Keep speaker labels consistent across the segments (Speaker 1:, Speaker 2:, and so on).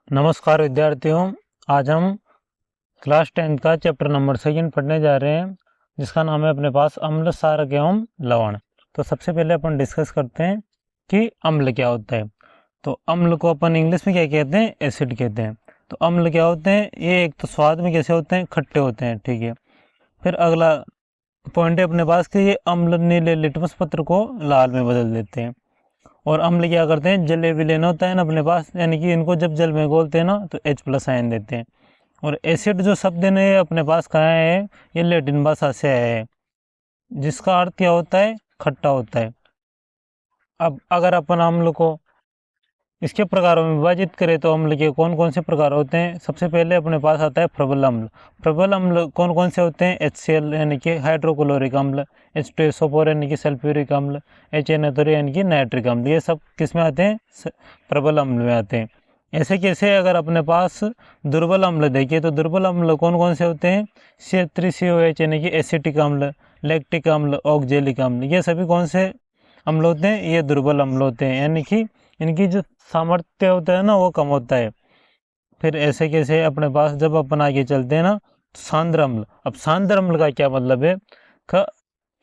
Speaker 1: नमस्कार विद्यार्थियों। आज हम क्लास 10 का चैप्टर नंबर 2 पढ़ने जा रहे हैं, जिसका नाम है अपने पास अम्ल, क्षारक एवं लवण। तो सबसे पहले अपन डिस्कस करते हैं कि अम्ल क्या होता है। तो अम्ल को अपन इंग्लिश में क्या कहते हैं? एसिड कहते हैं। तो अम्ल क्या होते हैं? ये एक तो स्वाद में कैसे होते हैं? खट्टे होते हैं, ठीक है। फिर अगला पॉइंट है अपने पास कि ये अम्ल नीले लिटमस पत्र को लाल में बदल देते हैं। और अम्ल क्या करते हैं? जलीय विलयन होता है ना अपने पास, यानी कि इनको जब जल में घोलते हैं ना तो H+ आयन देते हैं। और एसिड जो शब्द ने अपने पास कहा है, ये लैटिन भाषा से आया है, जिसका अर्थ क्या होता है? खट्टा होता है। अब अगर अपन अम्ल को इसके प्रकारों में विभाजित करें तो अम्ल के कौन कौन से प्रकार होते हैं? सबसे पहले अपने पास आता है प्रबल अम्ल। प्रबल अम्ल कौन कौन से होते हैं? HCl यानी कि हाइड्रोक्लोरिक अम्ल, H2SO4 यानी कि सल्फ्यूरिक अम्ल, HNO3 यानी कि नाइट्रिक अम्ल। ये सब किस में आते हैं? प्रबल अम्ल में आते हैं। ऐसे कैसे अगर अपने पास दुर्बल अम्ल देखिए तो दुर्बल अम्ल कौन कौन से होते हैं? CH3COH यानी कि एसिटिक अम्ल, लैक्टिक अम्ल, ऑक्जेलिक अम्ल। ये सभी कौन से अम्ल होते हैं? ये दुर्बल अम्ल होते हैं, यानी कि इनकी जो सामर्थ्य होता है ना वो कम होता है। फिर ऐसे कैसे अपने पास जब अपन आगे चलते हैं ना, तो सांद्र अम्ल। अब सांद्र अम्ल का क्या मतलब है?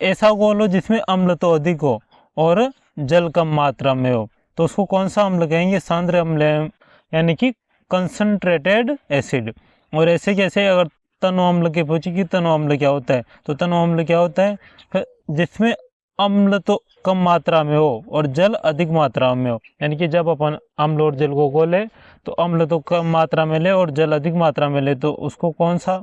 Speaker 1: ऐसा घोल हो जिसमें अम्ल तो अधिक हो और जल कम मात्रा में हो, तो उसको कौन सा अम्ल कहेंगे? सांद्र अम्ल, यानी कि कंसंट्रेटेड एसिड। और ऐसे कैसे अगर तनु अम्ल की पूछी कि तनु अम्ल क्या होता है, तो तनु अम्ल क्या होता है? जिसमें अम्ल तो कम मात्रा में हो और जल अधिक मात्रा में हो, यानी कि जब अपन अम्ल और जल को घोले तो अम्ल तो कम मात्रा में ले और जल अधिक मात्रा में ले, तो उसको कौन सा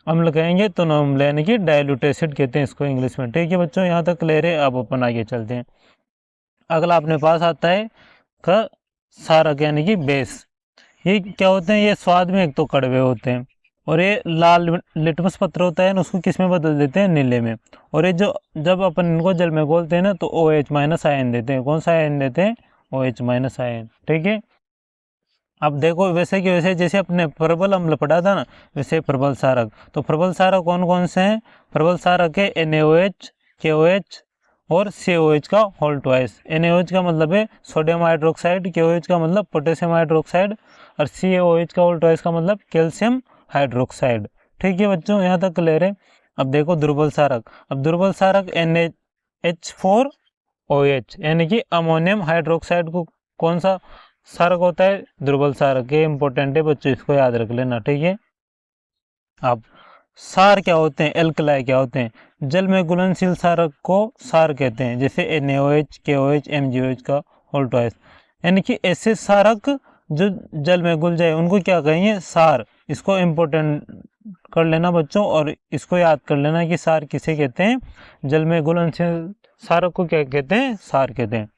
Speaker 1: अम्ल कहेंगे? तो अम्ल, यानी कि डाइल्यूट एसिड कहते हैं इसको इंग्लिश में। ठीक है बच्चों, यहाँ तक क्लियर है। अब अपन आगे चलते हैं। अगला अपने पास आता है क्षारक यानी कि बेस। ये क्या होते हैं? ये स्वाद में एक तो कड़वे होते हैं, और ये लाल लिटमस पत्र होता है ना, उसको किस में बदल देते हैं? नीले में। और ये जो जब अपन इनको जल में घोलते हैं ना तो OH- आयन देते हैं। कौन सा आयन देते हैं? OH- ion. ठीक है। अब देखो वैसे कि वैसे जैसे अपने प्रबल अम्ल पढ़ा था ना, वैसे प्रबल क्षारक। तो प्रबल क्षारक कौन कौन से हैं? प्रबल क्षारक है NaOH, KOH और COH का होल ट्वाइस। NaOH का मतलब है सोडियम हाइड्रोक्साइड, KOH का मतलब पोटेशियम हाइड्रोक्साइड, और COH का होल ट्वाइस का मतलब कैल्शियम हाइड्रोक्साइड। ठीक है बच्चों, यहाँ तक क्लियर है। अब देखो दुर्बल क्षारक। अब दुर्बल क्षारक NH4OH यानी कि अमोनियम हाइड्रोक्साइड को कौन सा क्षारक होता है? दुर्बल क्षारक। ये इंपॉर्टेंट है बच्चों, इसको याद रख लेना। ठीक है। अब क्षार क्या होते हैं? एल्कलाई क्या होते हैं? जल में घुलनशील क्षारक को क्षार कहते हैं, जैसे NaOH, KOH, MgOH का होल ट्वाइस। यानी कि ऐसे क्षारक जो जल में घुल जाए उनको क्या कहेंगे? क्षार। इसको इम्पोर्टेंट कर लेना बच्चों, और इसको याद कर लेना कि क्षार किसे कहते हैं? जल में घुलनशील क्षारक को क्या कहते हैं? क्षार कहते हैं।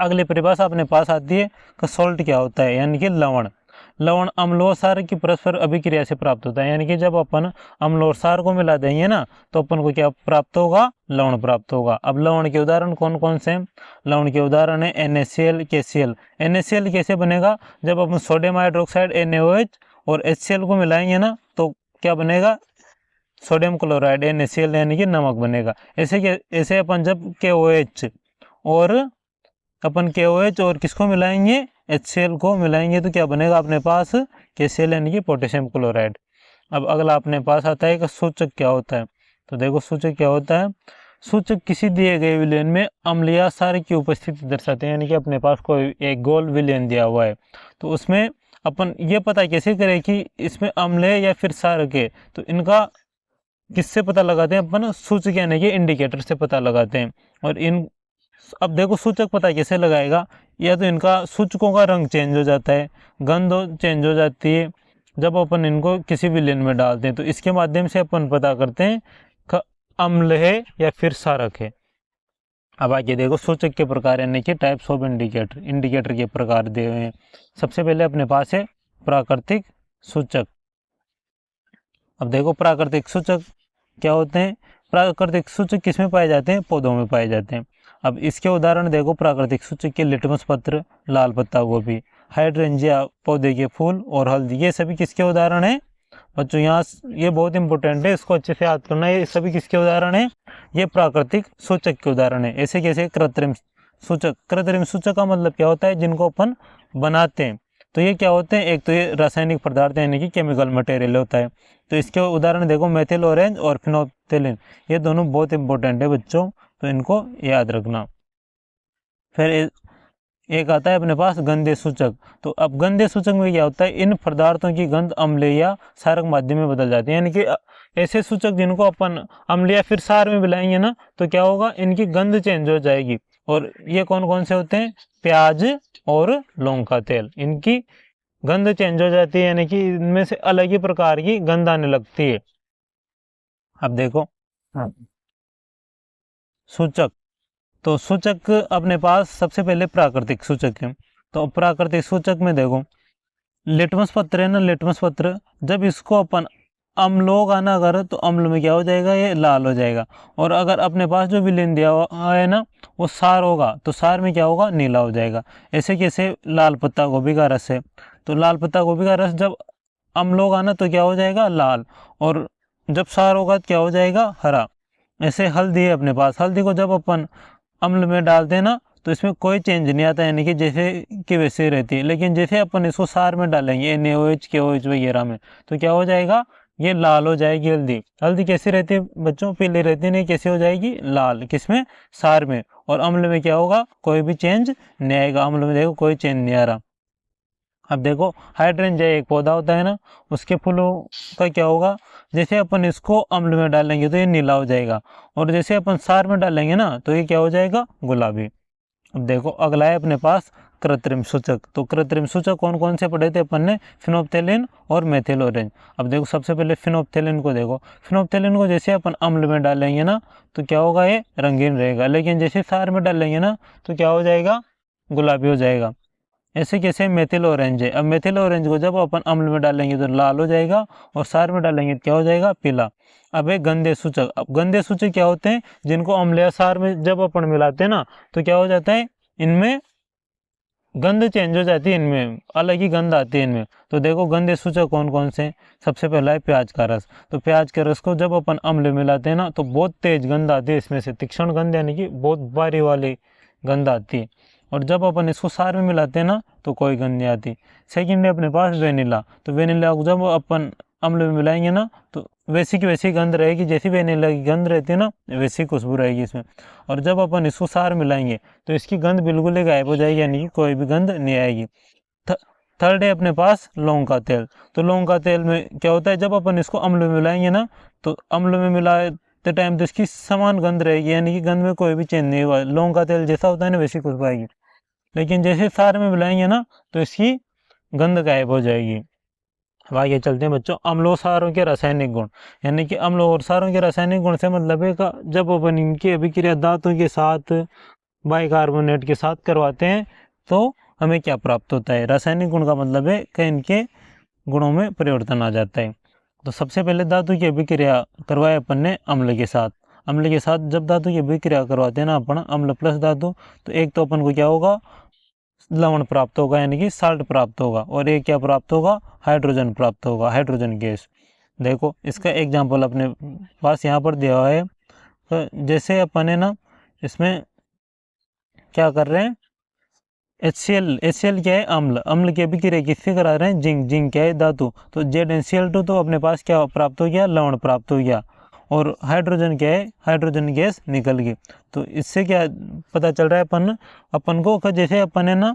Speaker 1: अगली परिभाषा अपने पास आती है कि सॉल्ट क्या होता है, यानी कि लवण। लवण अम्ल और क्षार की परस्पर अभिक्रिया से प्राप्त होता है, यानी कि जब अपन अम्ल और क्षार को मिला देंगे ना तो अपन को क्या प्राप्त होगा? लवण प्राप्त होगा। अब लवण के उदाहरण कौन कौन से हैं? लवण के उदाहरण है NaCl, KCl। NaCl कैसे बनेगा? जब अपन सोडियम हाइड्रोक्साइड NaOH और HCl को मिलाएंगे ना तो क्या बनेगा? सोडियम क्लोराइड NaCl, यानी कि नमक बनेगा। ऐसे अपन जब KOH और और किसको मिलाएंगे? HCl को मिलाएंगे तो क्या बनेगा अपने पास? KCl, यानी कि पोटेशियम क्लोराइड। अब अगला अपने पास आता है कि सूचक क्या होता है। तो देखो सूचक क्या होता है? सूचक किसी दिए गए विलयन में अम्ल या क्षार की उपस्थिति दर्शाते हैं, यानी कि अपने पास कोई एक गोल विलयन दिया हुआ है तो उसमें अपन ये पता कैसे करें कि इसमें अम्ल है या फिर क्षारक है? तो इनका किससे पता लगाते हैं? अपन सूचक यानी कि इंडिकेटर से पता लगाते हैं। और इन अब देखो सूचक पता कैसे लगाएगा? या तो इनका सूचकों का रंग चेंज हो जाता है, गंध चेंज हो जाती है जब अपन इनको किसी विलयन में डालते हैं, तो इसके माध्यम से अपन पता करते हैं कि अम्ल है या फिर क्षारक है। अब आगे देखो सूचक के प्रकार, यानी कि टाइप्स ऑफ इंडिकेटर। इंडिकेटर के प्रकार दिए हुए हैं। सबसे पहले अपने पास है प्राकृतिक सूचक। अब देखो प्राकृतिक सूचक क्या होते हैं? प्राकृतिक सूचक किसमें पाए जाते हैं? पौधों में पाए जाते हैं। अब इसके उदाहरण देखो प्राकृतिक सूचक के लिटमस पत्र, लाल पत्ता गोभी, हाइड्रेंजिया पौधे के फूल और हल्दी, ये सभी किसके उदाहरण है बच्चों? यहाँ ये बहुत इंपॉर्टेंट है, इसको अच्छे से याद करना। ये सभी किसके उदाहरण है? ये प्राकृतिक सूचक के उदाहरण है। ऐसे कैसे? कृत्रिम सूचक। कृत्रिम सूचक का मतलब क्या होता है? जिनको अपन बनाते हैं। तो ये क्या होते हैं, एक तो ये रासायनिक पदार्थ यानी कि केमिकल मटेरियल होता है। तो इसके उदाहरण देखो, मेथिल ऑरेंज और फिनोप्थेलिन, ये दोनों बहुत इंपॉर्टेंट है बच्चों, तो इनको याद रखना। फिर एक आता है अपने पास गंधे सूचक। तो अब गंधे सूचक में क्या होता है, इन पदार्थों की गंध अम्ल या क्षारक माध्यम में बदल जाती है, यानी कि ऐसे सूचक जिनको अपन अम्ल या फिर क्षार में मिलाएंगे ना, तो क्या होगा, इनकी गंध चेंज हो जाएगी। और ये कौन कौन से होते हैं, प्याज और लौंग का तेल, इनकी गंध चेंज हो जाती है, यानी कि इनमें से अलग ही प्रकार की गंध आने लगती है। अब देखो सूचक, तो सूचक अपने पास सबसे पहले प्राकृतिक सूचक है। तो प्राकृतिक सूचक में देखो, लिटमस पत्र है ना, लिटमस पत्र, जब इसको अपन अम्लों का ना अगर, तो अम्ल में क्या हो जाएगा, ये लाल हो जाएगा। और अगर अपने पास जो विलेन दिया हुआ है ना, वो सार होगा, तो सार में क्या होगा, नीला हो जाएगा। ऐसे कैसे, लाल पत्ता गोभी का रस है, तो लाल पत्ता गोभी का रस जब अम्ल होगा ना, तो क्या हो जाएगा, लाल, और जब सार होगा तो क्या हो जाएगा, हरा। ऐसे हल्दी है अपने पास, हल्दी को जब अपन अम्ल में डालते हैं ना, तो इसमें कोई चेंज नहीं आता, यानी कि जैसे कि वैसे ही रहती है। लेकिन जैसे अपन इसको सार में डालेंगे, NaOH KOH वगैरह में, तो क्या हो जाएगा, ये लाल हो जाएगी हल्दी। हल्दी कैसी रहती है बच्चों, पीली रहती है, नहीं कैसी हो जाएगी, लाल, किसमें, सार में। और अम्ल में क्या होगा, कोई भी चेंज नहीं आएगा, अम्ल में देखो कोई चेंज नहीं आ रहा। अब देखो हाइड्रेंजा एक पौधा होता है ना, उसके फूलों का क्या होगा, जैसे अपन इसको अम्ल में डालेंगे तो ये नीला हो जाएगा, और जैसे अपन सार में डालेंगे ना, तो ये क्या हो जाएगा, गुलाबी। अब देखो अगला है अपने पास कृत्रिम सूचक। तो कृत्रिम सूचक कौन कौन से पढ़े थे अपन ने, फिनोप्थेलिन और मेथिल ऑरेंज। अब देखो सबसे पहले फिनोप्थेलिन को देखो, फिनोप्थेलिन को जैसे अपन अम्ल में डालेंगे ना, तो क्या होगा, ये रंगीन रहेगा, लेकिन जैसे सार में डालेंगे ना, तो क्या हो जाएगा, गुलाबी हो जाएगा। ऐसे कैसे, मेथिल ऑरेंज है, अब मेथिल ऑरेंज को जब अपन अम्ल में डालेंगे तो लाल हो जाएगा, और सार में डालेंगे तो क्या हो जाएगा, पीला। अब है गंधे सूचक। अब गंधे सूचक क्या होते हैं, जिनको अम्ल या सार में जब अपन मिलाते हैं ना, तो क्या हो जाता है, इनमें गंध चेंज हो जाती है, इनमें अलग ही गंध आती है इनमें। तो देखो गंधे सूचक कौन कौन से, सबसे पहला है प्याज का रस। तो प्याज के रस को जब अपन अम्ल में मिलाते हैं ना, तो बहुत तेज गंध आती है इसमें से, तीक्ष्ण गंध, यानी कि बहुत भारी वाली गंध आती है। और जब अपन इसको सार में मिलाते हैं ना, तो कोई गंध नहीं आती। सेकेंड है अपने पास वेनिला। तो वेनिला को जब अपन अम्ल में मिलाएंगे ना, तो वैसी की वैसी गंध रहेगी, जैसी वेनिला की गंध रहती है ना, वैसी खुशबू रहेगी इसमें। और जब अपन इसको सार मिलाएंगे, तो इसकी गंध बिल्कुल ही गायब हो जाएगी, यानी कि कोई भी गंध नहीं आएगी। थर्ड है अपने पास लौंग का तेल। तो लौंग का तेल में क्या होता है, जब अपन इसको अम्ल में मिलाएंगे ना, तो अम्ल में मिलाते टाइम तो इसकी समान गंध रहेगी, यानी कि गंध में कोई भी चेंज नहीं हुआ, लौंग का तेल जैसा होता है ना, वैसी खुशबू आएगी। लेकिन जैसे सार में मिलाएंगे ना, तो इसकी गंध गायब हो जाएगी। अब आगे चलते हैं बच्चों, अम्लों सारों के रासायनिक गुण। यानी कि अम्लों और सारों के रासायनिक गुण से मतलब है का, जब अपन इनकी अभिक्रिया धातुओं के साथ, बाइकार्बोनेट के साथ करवाते हैं, तो हमें क्या प्राप्त होता है। रासायनिक गुण का मतलब है कि इनके गुणों में परिवर्तन आ जाता है। तो सबसे पहले धातु की अभिक्रिया करवाए अपन ने अम्ल के साथ। अम्ल के साथ जब धातु की अभिक्रिया करवाते हैं ना अपन, अम्ल प्लस धातु, तो एक तो अपन को क्या होगा, लवण प्राप्त होगा, यानी कि साल्ट प्राप्त होगा, और एक क्या प्राप्त होगा, हाइड्रोजन प्राप्त होगा, हाइड्रोजन गैस। देखो इसका एग्जाम्पल अपने पास यहाँ पर दिया हुआ है। तो जैसे अपन है ना, इसमें क्या कर रहे हैं, HCl क्या है, अम्ल, अम्ल की अभिक्रिया किससे करा रहे हैं, जिंक, जिंक क्या है, धातु, तो ZnCl2, तो अपने पास क्या प्राप्त हो गया, लवण प्राप्त हो गया। और हाइड्रोजन क्या है, हाइड्रोजन गैस निकल गई। तो इससे क्या पता चल रहा है अपन को, जैसे अपन है ना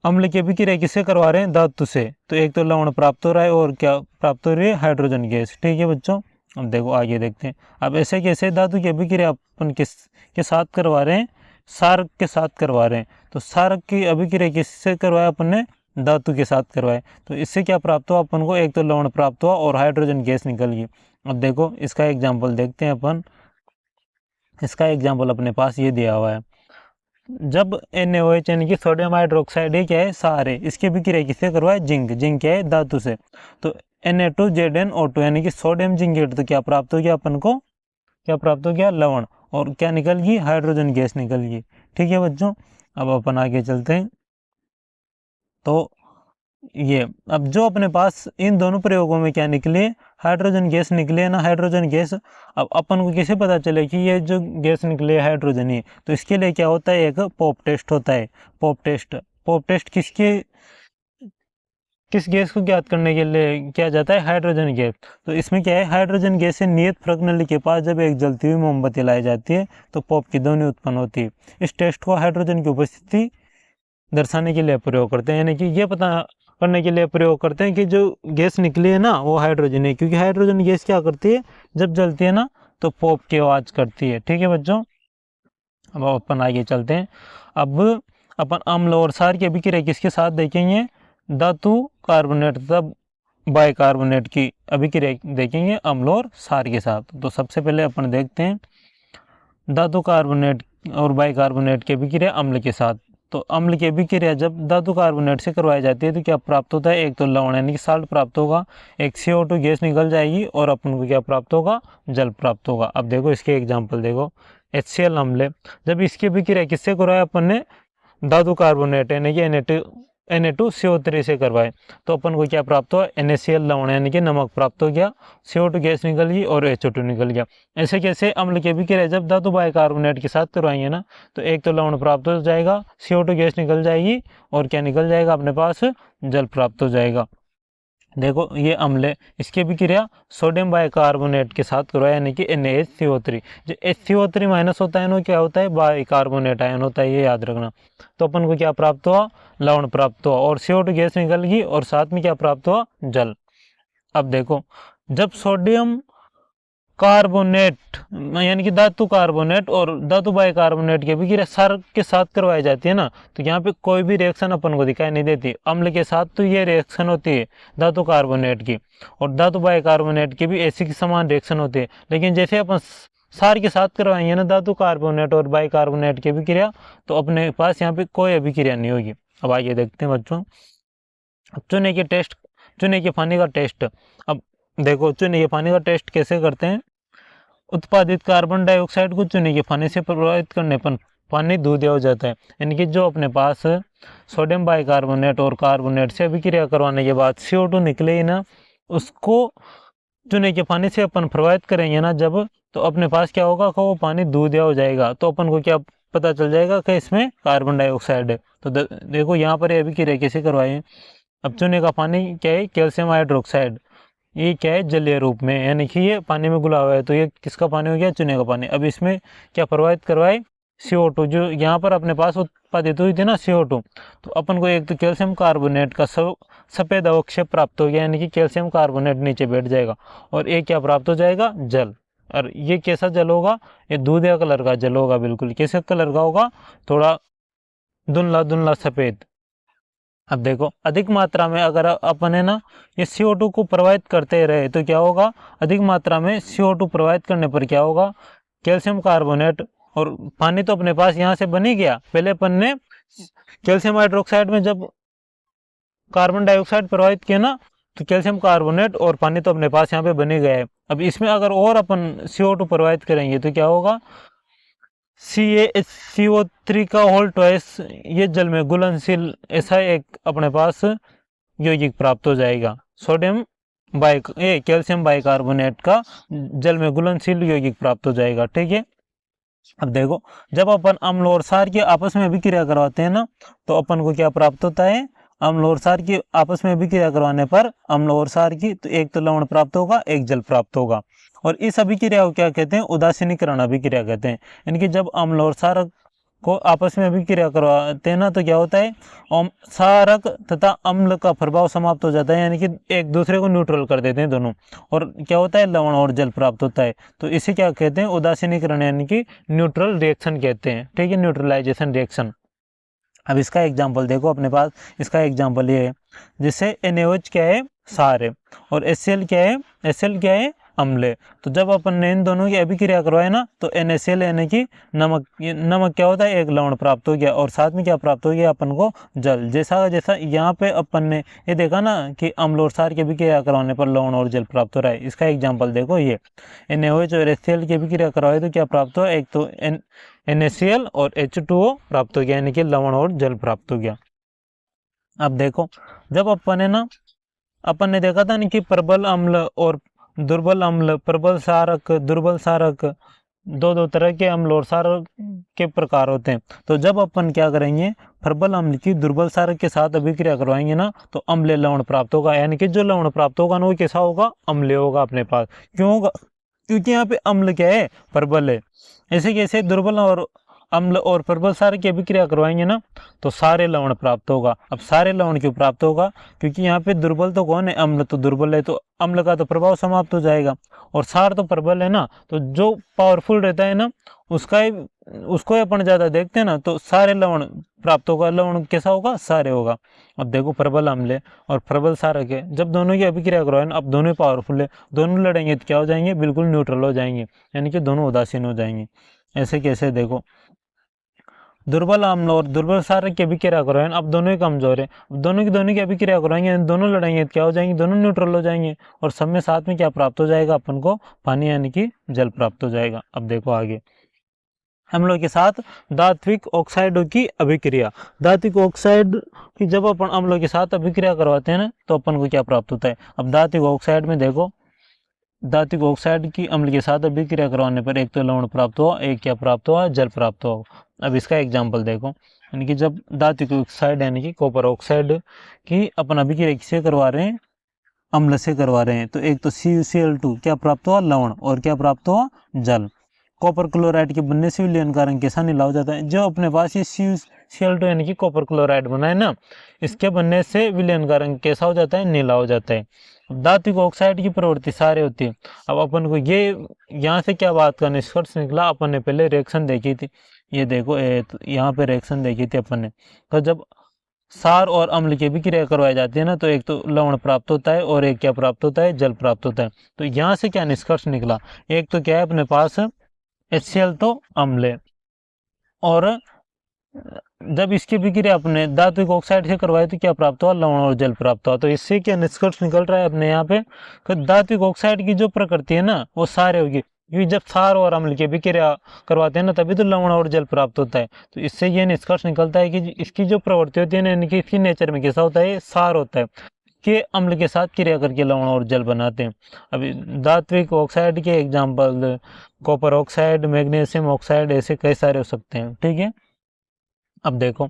Speaker 1: अम्ल की अभिक्रिया किससे करवा रहे हैं, धातु से, तो एक तो लवण प्राप्त हो रहा है, और क्या प्राप्त हो रही है, हाइड्रोजन गैस। ठीक है बच्चों, अब देखो आगे देखते हैं। अब ऐसे कैसे धातु की अभिक्रिया अपन किस के साथ करवा रहे हैं, सारक के साथ करवा रहे हैं। तो सारक की अभिक्रिया किससे करवाया अपन ने, धातु के साथ करवाए। तो इससे क्या प्राप्त हुआ अपन को, एक तो लवण प्राप्त हुआ और हाइड्रोजन गैस निकल गई। अब देखो इसका एग्जाम्पल देखते हैं अपन। इसका एग्जाम्पल अपने पास ये दिया हुआ है, जब NaOH यानी कि सोडियम हाइड्रोक्साइड है क्या है, सार है, इसकी अभिक्रिया किससे करवाए, जिंक, जिंक क्या है, धातु से। तो Na2ZnO2 यानी कि सोडियम जिंकेट, तो क्या प्राप्त हो गया अपन को, क्या प्राप्त हो गया, लवण, और क्या निकल गई, हाइड्रोजन गैस निकल गई। ठीक है बच्चों, अब अपन आगे चलते हैं। तो ये अब जो अपने पास इन दोनों प्रयोगों में क्या निकले, हाइड्रोजन गैस निकले है ना, हाइड्रोजन गैस। अब अपन को कैसे पता चले कि ये जो गैस निकले हाइड्रोजन ही, तो इसके लिए क्या होता है, एक पॉप टेस्ट होता है, पॉप टेस्ट। पॉप टेस्ट किसके किस गैस को ज्ञात करने के लिए किया जाता है? Hydrogen gas. तो इसमें क्या है, हाइड्रोजन गैस से नियत प्रज्ञानली के पास जब एक जलती हुई मोमबत्ती लाई जाती है तो पॉप की ध्वनि उत्पन्न होती है। इस टेस्ट को हाइड्रोजन की उपस्थिति दर्शाने के लिए प्रयोग करते हैं, यानी कि ये पता करने के लिए प्रयोग करते हैं कि जो गैस निकली है ना वो हाइड्रोजन है, क्योंकि हाइड्रोजन गैस क्या करती है, जब जलती है ना तो पॉप की आवाज़ करती है। ठीक है बच्चों, अब अपन आगे चलते हैं। अब अपन अम्ल और क्षार की अभिक्रिया किसके साथ देखेंगे? धातु कार्बोनेट तथा बाइकार्बोनेट की अभिक्रिया देखेंगे अम्ल और क्षार के साथ। तो सबसे पहले अपन देखते हैं धातु कार्बोनेट और बाइकार्बोनेट की अभिक्रिया अम्ल के साथ। तो अम्ल की अभिक्रिया जब धातु कार्बोनेट से करवाई जाती है तो क्या प्राप्त होता है? एक तो लवण यानी कि साल्ट प्राप्त होगा, एक CO2 गैस निकल जाएगी और अपन को क्या प्राप्त होगा? जल प्राप्त होगा। अब देखो इसके एग्जाम्पल देखो, HCl अम्ल है, जब इसकी अभिक्रिया किससे करवाया अपन ने? धातु कार्बोनेट यानी कि Na2CO3 से करवाए तो अपन को क्या प्राप्त हुआ? NaCl लवण यानी कि नमक प्राप्त हो गया, CO2 गैस निकल गई और H2 निकल गया। ऐसे कैसे? अम्ल की अभिक्रिया जब धातु बाइकार्बोनेट के साथ करवाएंगे ना तो एक तो लवण प्राप्त हो जाएगा, CO2 गैस निकल जाएगी और क्या निकल जाएगा अपने पास? जल प्राप्त हो जाएगा। देखो ये अम्ल है, इसकी अभिक्रिया सोडियम बाइकार्बोनेट के साथ करवाया यानी कि NaHCO3। जो HCO3 माइनस होता है ना क्या होता है? बाइकार्बोनेट आयन होता है, ये याद रखना। तो अपन को क्या प्राप्त हुआ? लवण प्राप्त हुआ और CO2 गैस निकल गई और साथ में क्या प्राप्त हुआ? जल। अब देखो जब सोडियम कार्बोनेट यानी कि धातु कार्बोनेट और धातु बाइकार्बोनेट की अभिक्रिया क्षार के साथ करवाई जाती है ना तो यहाँ पे कोई भी रिएक्शन अपन को दिखाई नहीं देती। अम्ल के साथ तो ये रिएक्शन होती है धातु कार्बोनेट की और धातु बाइकार्बोनेट की भी ऐसी की समान रिएक्शन होती है, लेकिन जैसे अपन क्षार के साथ करवाएंगे ना धातु कार्बोनेट और बाइकार्बोनेट की अभिक्रिया तो अपने पास यहाँ पे कोई अभिक्रिया नहीं होगी। अब आइए देखते हैं बच्चों चूने के टेस्ट, चूने के पानी का टेस्ट। अब देखो चूने के पानी का टेस्ट कैसे करते हैं? उत्पादित कार्बन डाइऑक्साइड को चूने के पानी से प्रभावित करने पर पानी दूध हो जाता है, यानी कि जो अपने पास सोडियम बाइकार्बोनेट और कार्बोनेट से अभिक्रिया करवाने के बाद CO2 निकले ना उसको चूने के पानी से अपन प्रभावित करेंगे ना जब तो अपने पास क्या होगा कि वो पानी दूधिया हो जाएगा। तो अपन को क्या पता चल जाएगा कि इसमें कार्बन डाइऑक्साइड है। तो देखो यहाँ पर अभिक्रिया कैसे करवाए। अब चूने का पानी क्या है? कैल्शियम हाइड्रोक्साइड, ये क्या है? जलीय रूप में, यानी कि ये पानी में घुला हुआ है। तो ये किसका पानी हो गया? चूने का पानी। अब इसमें क्या प्रभावित करवाए? CO2 जो यहाँ पर अपने पास उत्पादित हुई थी ना CO2, तो अपन को एक तो कैल्शियम कार्बोनेट का सफेद अवक्षेप प्राप्त हो गया, यानी कि कैल्शियम कार्बोनेट नीचे बैठ जाएगा और एक क्या प्राप्त हो जाएगा? जल। और ये कैसा जल होगा? ये दूधिया कलर का जल होगा। बिल्कुल कैसे कलर का होगा? थोड़ा धुंधला धुंधला सफेद। अब देखो अधिक मात्रा में अगर अपन है ना ये CO2 को प्रभावित करते रहे तो क्या होगा? अधिक मात्रा में CO2 प्रभावित करने पर क्या होगा? कैल्शियम कार्बोनेट और पानी तो अपने पास यहाँ से बन ही गया। पहले अपन ने कैल्शियम हाइड्रोक्साइड में जब कार्बन डाइऑक्साइड प्रभावित किया ना तो कैल्शियम कार्बोनेट और पानी तो अपने पास यहाँ पे बन ही गया है। अब इसमें अगर और अपन CO2 प्रभावित करेंगे तो क्या होगा? CaCO3 का होल ट्वाइस ये जल में घुलनशील ऐसा एक अपने पास यौगिक प्राप्त हो जाएगा। सोडियम कैल्शियम बाइकार्बोनेट का जल में घुलनशील यौगिक प्राप्त हो जाएगा। ठीक है, अब देखो जब अपन अम्ल और क्षार की आपस में अभिक्रिया करवाते हैं ना तो अपन को क्या प्राप्त होता है? अम्ल और क्षार की आपस में अभिक्रिया करवाने पर अम्ल और क्षार की तो एक तो लवण प्राप्त होगा, एक जल प्राप्त होगा। और इस अभिक्रिया को क्या कहते हैं? उदासीनीकरण अभिक्रिया कहते हैं। यानी कि जब अम्ल और क्षारक को आपस में अभिक्रिया करवाते हैं ना तो क्या होता है? क्षारक तथा अम्ल का प्रभाव समाप्त हो जाता है, यानी कि एक दूसरे को न्यूट्रल कर देते हैं दोनों, और क्या होता है? लवण और जल प्राप्त होता है। तो इसे क्या कहते हैं? उदासीनीकरण यानी कि न्यूट्रल रिएक्शन कहते हैं। ठीक है, न्यूट्रलाइजेशन रिएक्शन। अब इसका एग्जाम्पल देखो अपने पास, इसका एग्जाम्पल ये है जिससे NaOH क्या है? क्षार है और HCl क्या है? HCl क्या है? अम्ल है। तो जब अपन ने इन दोनों की अभिक्रिया करवाए ना तो NaCl यानी कि नमक क्या होता है? एक लवण प्राप्त हो गया और साथ में क्या प्राप्त हो गया अपन को? जल। जैसा जैसा यहाँ पे अपन ने ये देखा ना कि अम्ल और क्षार की अभिक्रिया करवाने पर लवण और जल प्राप्त हो रहा है। इसका एग्जाम्पल देखो ये NaOH और HCl की अभिक्रिया करवाए तो क्या प्राप्त हुआ? एक तो NaCl और H2O प्राप्त हो गया, यानी कि लवण और जल प्राप्त हो गया। अब देखो जब अपन है ना अपन ने देखा था ना कि प्रबल अम्ल और दुर्बल अम्ल, प्रबल क्षारक दुर्बल क्षारक दो दो तरह के अम्ल और क्षारक के प्रकार होते हैं। तो जब अपन क्या करेंगे, प्रबल अम्ल की दुर्बल क्षारक के साथ अभिक्रिया करवाएंगे ना, तो अम्लीय लवण प्राप्त होगा, यानी कि जो लवण प्राप्त होगा ना वो कैसा होगा, अम्लीय होगा अपने पास। क्यों होगा, क्योंकि यहाँ पे अम्ल क्या है, प्रबल है। ऐसे कैसे दुर्बल और अम्ल और प्रबल क्षारक की अभिक्रिया करवाएंगे ना, तो सारे लवण प्राप्त होगा। अब सारे लवण क्यों प्राप्त होगा, क्योंकि यहाँ पे दुर्बल तो कौन है, अम्ल तो दुर्बल है, तो अम्ल का तो प्रभाव समाप्त हो जाएगा, और क्षार तो प्रबल है ना, तो जो पावरफुल रहता है ना उसका ही, उसको ही अपन ज्यादा देखते हैं ना, तो सारे लवण प्राप्त होगा। लवण कैसा होगा, सारे होगा। अब देखो प्रबल अम्ल है और प्रबल क्षारक है, जब दोनों की अभिक्रिया करवाए ना, अब दोनों पावरफुल है, दोनों लड़ेंगे तो क्या हो जाएंगे, बिल्कुल न्यूट्रल हो जाएंगे, यानी कि दोनों उदासीन हो जाएंगे। ऐसे कैसे, देखो दुर्बल अम्ल और दुर्बल क्षारक की अभिक्रिया करवाएं, अब दोनों ही कमजोर है, दोनों की अभिक्रिया करवाएंगे, दोनों लड़ाएंगे तो क्या हो जाएंगे, दोनों न्यूट्रल हो जाएंगे, और सब में साथ में क्या प्राप्त हो जाएगा अपन को, पानी यानी कि जल प्राप्त हो जाएगा। अब देखो आगे, अम्लों के साथ धात्विक ऑक्साइडों की अभिक्रिया। धात्विक ऑक्साइड की जब अपन अम्लों के साथ अभिक्रिया करवाते हैं ना, तो अपन को क्या प्राप्त होता है। अब धात्विक ऑक्साइड में देखो, धात्विक ऑक्साइड की अम्ल के साथ अभिक्रिया करवाने पर एक तो लवण प्राप्त हुआ, एक क्या प्राप्त हुआ, जल प्राप्त हुआ। अब इसका एग्जाम्पल देखो, यानी कि जब धात्विक ऑक्साइड यानी कि कॉपर ऑक्साइड की अपन अभिक्रिया किससे करवा रहे हैं, अम्ल से करवा रहे हैं, तो एक तो CuCl2 क्या प्राप्त हुआ, लवण, और क्या प्राप्त हुआ, जल। कॉपर क्लोराइड के बनने से विलयन का रंग कैसा नीला हो जाता है। जो अपने पास ये CuCl2 यानी कि कॉपर क्लोराइड बना है ना, इसके बनने से विलयन का रंग कैसा हो जाता है, नीला हो जाता है। धात्विक ऑक्साइड की प्रवृत्ति सारे होती है। अब अपन को ये यहाँ से क्या बात का निष्कर्ष निकला, अपन ने पहले रिएक्शन देखी थी, ये देखो यहाँ पे रिएक्शन देखी थी अपन ने, तो जब क्षार और अम्ल की अभिक्रिया करवाई जाती है ना, तो एक तो लवण प्राप्त होता है और एक क्या प्राप्त होता है, जल प्राप्त होता है। तो यहाँ से क्या निष्कर्ष निकला, एक तो क्या है अपने पास HCl तो अम्ल है, और जब इसकी अभिक्रिया अपने धात्विक ऑक्साइड से करवाई तो क्या प्राप्त हुआ, लवण और जल प्राप्त हुआ। तो इससे क्या निष्कर्ष निकल रहा है अपने यहाँ पे, धात्विक ऑक्साइड की जो प्रकृति है ना वो सारे होगी, क्योंकि जब क्षार और अम्ल की अभिक्रिया करवाते हैं ना तभी तो लवण और जल प्राप्त होता है। तो इससे यह निष्कर्ष निकलता है कि इसकी जो प्रवृत्ति होती है ना, यानी कि इसकी नेचर में कैसा होता है, क्षार होता है, कि अम्ल के साथ क्रिया करके लवण और जल बनाते हैं। अभी धात्विक ऑक्साइड के example copper oxide, magnesium oxide, ऐसे कई सारे हो सकते हैं, ठीक है। अब देखो,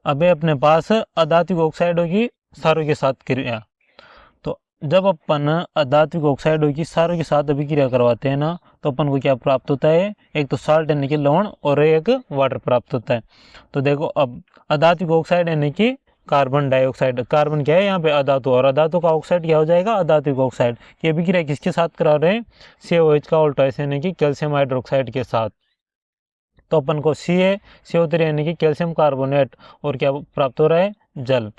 Speaker 1: अबे अपने पास अधात्विक ऑक्साइडों की क्षारों के साथ क्रिया, तो जब अपन अधात्विक ऑक्साइडों की क्षारों के साथ अभिक्रिया करवाते हैं ना, तो अपन को क्या प्राप्त होता है, एक तो साल्ट यानी कि लवण और एक वाटर प्राप्त होता है। तो देखो, अब अधात्विक ऑक्साइड यानी कि कार्बन डाइऑक्साइड, कार्बन क्या है यहाँ पे, अधातु, और अधातु का ऑक्साइड क्या हो जाएगा, अधात्विक ऑक्साइड। ये अभिक्रिया किसके साथ करा रहे हैं, COH का ऑल्टर्स यानी कि कैल्शियम हाइड्रोक्साइड के साथ। तो अपन को CO3 यानी कि कैल्शियम कार्बोनेट, और क्या प्राप्त हो रहा है, जल।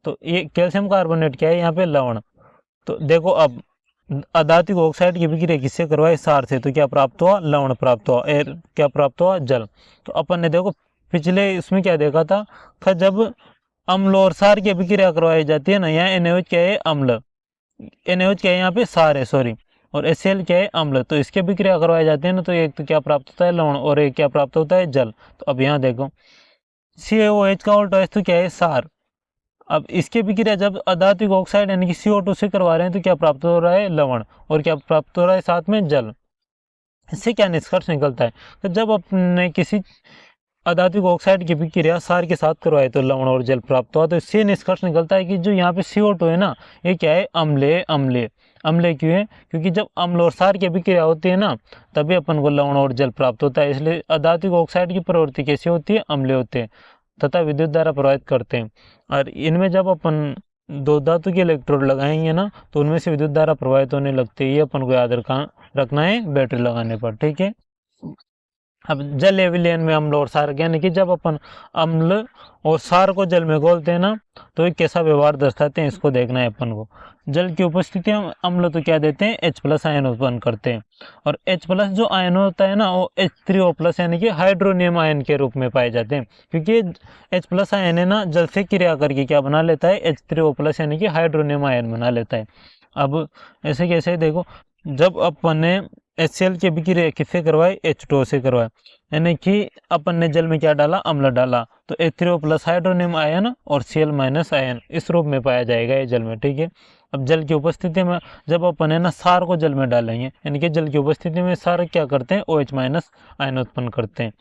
Speaker 1: तो ये कैल्शियम कार्बोनेट क्या है यहाँ पे, लवण। तो देखो, अब अधात्विक ऑक्साइड की अभिक्रिया किससे करवाई, क्षार से, तो क्या प्राप्त हुआ, लवण प्राप्त हुआ, और क्या प्राप्त हुआ, जल। तो अपन ने देखो पिछले इसमें क्या देखा था, जब अम्ल और क्षार की अभिक्रिया करवाई जाती है ना, यहाँ NaOH क्या है, अम्ल, NaOH क्या है यहाँ पे, क्षार है, सॉरी, और HCl क्या है, अम्ल। तो इसकी अभिक्रिया करवाई जाती है ना, तो एक तो क्या प्राप्त होता है, लवण, और एक क्या प्राप्त होता है, जल। तो अब यहाँ देखो, CaOH का उल्टा तो क्या है, क्षार। अब इसकी अभिक्रिया जब अधात्विक ऑक्साइड यानी कि CO2 से करवा रहे हैं, तो क्या प्राप्त हो रहा है, लवण, और क्या प्राप्त हो रहा है, साथ में जल। इससे क्या निष्कर्ष निकलता है, तो जब अपने किसी अधात्विक ऑक्साइड की अभिक्रिया क्षार के साथ करवाए तो लवण और जल प्राप्त हुआ। तो इससे निष्कर्ष निकलता है कि जो यहाँ पे CO2 है ना, ये क्या है, अम्लीय। अम्लीय क्यों है, क्योंकि जब अम्ल और क्षार की अभिक्रिया होती है ना, तभी अपन को लवण और जल प्राप्त होता है। इसलिए अधात्विक ऑक्साइड की प्रवृत्ति कैसी होती है, अम्लीय होते हैं तथा विद्युत धारा प्रवाहित करते हैं। और इनमें जब अपन दो धातु के इलेक्ट्रोड लगाएंगे ना, तो उनमें से विद्युत धारा प्रवाहित होने लगती है। ये अपन को याद रखना है बैटरी लगाने पर, ठीक है। अब जल विलयन में अम्ल और क्षार, यानी कि जब अपन अम्ल और क्षार को जल में घोलते हैं ना, तो ये कैसा व्यवहार दर्शाते हैं, इसको देखना है अपन को। जल की उपस्थिति में अम्ल तो क्या देते हैं, H+ आयन उत्पन्न करते हैं, और H+ जो आयन होता है ना, वो H3O+ यानी कि हाइड्रोनियम आयन के रूप में पाए जाते हैं, क्योंकि H+ आयन है ना, जल से क्रिया करके क्या बना लेता है, H3O+ यानी कि हाइड्रोनियम आयन बना लेता है। अब ऐसे कैसे, देखो, जब अपन ने HCl की अभिक्रिया किससे करवाई, H2O से करवाए, यानी कि अपन ने जल में क्या डाला, अम्ल डाला, तो H3O+ हाइड्रोनियम आयन और Cl- आयन इस रूप में पाया जाएगा ये जल में, ठीक है। अब जल की उपस्थिति में जब अपन है ना सार को जल में डालेंगे, यानी कि जल की उपस्थिति में सार क्या करते हैं, OH माइनस आयन उत्पन्न करते हैं।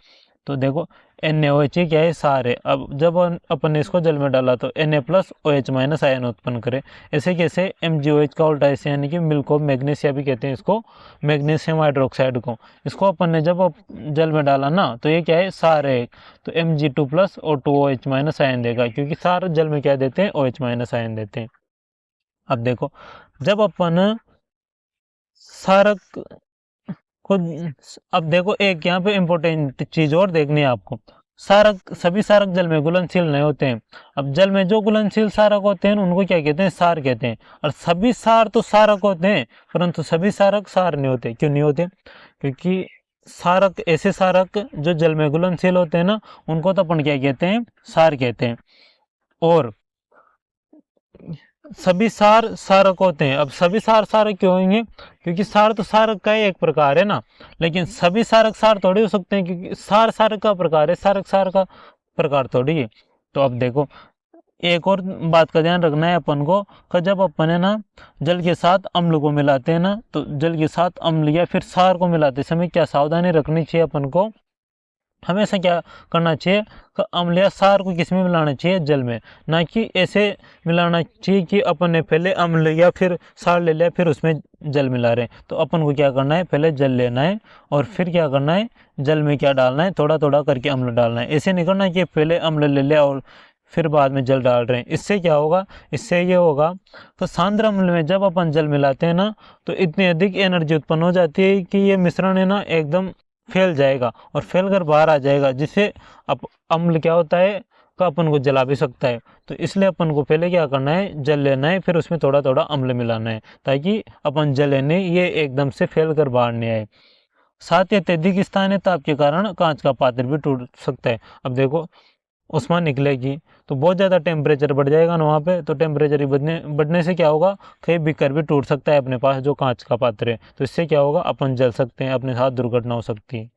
Speaker 1: तो देखो NaOH क्या है, सार है। अब जब अपन ने इसको जल में डाला तो Na plus OH minus ion उत्पन्न करे। ऐसे कैसे, MgOH का उल्टा ऐसे, यानी कि मिल्क ऑफ मैग्नीशिया भी कहते हैं इसको, मैग्नीशियम हाइड्रोक्साइड को। इसको अपन ने जब जल में डाला ना तो ये क्या है, सार है। तो Mg2 प्लस और 2OH माइनस आयन देगा, क्योंकि सार जल में क्या देते हैं, OH माइनस आयन देते हैं। अब देखो जब अपन सारक को, अब देखो एक यहाँ पे इंपॉर्टेंट चीज और देखनी है आपको, सारक, सभी सारक जल में घुलनशील नहीं होते हैं। अब जल में जो घुलनशील सारक होते हैं उनको क्या कहते हैं, सार कहते हैं। और सभी सार तो सारक होते हैं, परंतु सभी सारक सार नहीं होते। क्यों नहीं होते, क्योंकि सारक, ऐसे सारक जो जल में घुलनशील होते हैं ना, उनको तो अपन क्या कहते हैं, सार कहते हैं। और सभी सार सारक होते हैं। अब सभी सार सारक क्यों होंगे, क्योंकि सार तो सारक का ही एक प्रकार है ना, लेकिन सभी सारक सार थोड़ी हो सकते हैं, क्योंकि सार सारक का प्रकार है, सारक सार का प्रकार थोड़ी है। तो अब देखो एक और बात का ध्यान रखना है अपन को, कि जब अपन है ना जल के साथ अम्ल को मिलाते हैं ना, तो जल के साथ अम्ल या फिर सार को मिलाते समय क्या सावधानी रखनी चाहिए अपन को, हमेशा क्या करना चाहिए, अम्ल या सार को किस में मिलाना चाहिए, जल में। ना कि ऐसे मिलाना चाहिए कि अपन ने पहले अम्ल या फिर सार ले लिया फिर उसमें जल मिला रहे हैं। तो अपन को क्या करना है, पहले जल लेना है और फिर क्या करना है, जल में क्या डालना है, थोड़ा थोड़ा करके अम्ल डालना है। ऐसे नहीं करना कि पहले अम्ल ले लिया और फिर बाद में जल डाल रहे हैं। इससे क्या होगा, इससे ये होगा तो सांद्र अम्ल में जब अपन जल मिलाते हैं ना, तो इतनी अधिक एनर्जी उत्पन्न हो जाती है कि ये मिश्रण है ना एकदम फैल जाएगा और फैल कर बाहर आ जाएगा, जिससे अब अम्ल क्या होता है, का अपन को जला भी सकता है। तो इसलिए अपन को पहले क्या करना है, जल लेना है, फिर उसमें थोड़ा थोड़ा अम्ल मिलाना है, ताकि अपन जल लेने ये एकदम से फैल कर बाहर नहीं आए। साथ ही अत्यधिक स्थानीय ताप के कारण कांच का पात्र भी टूट सकता है। अब देखो उष्मा निकलेगी तो बहुत ज़्यादा टेम्परेचर बढ़ जाएगा ना वहाँ पे, तो टेम्परेचर बढ़ने से क्या होगा, कहीं बीकर भी टूट सकता है अपने पास जो कांच का पात्र है। तो इससे क्या होगा, अपन जल सकते हैं, अपने साथ दुर्घटना हो सकती है।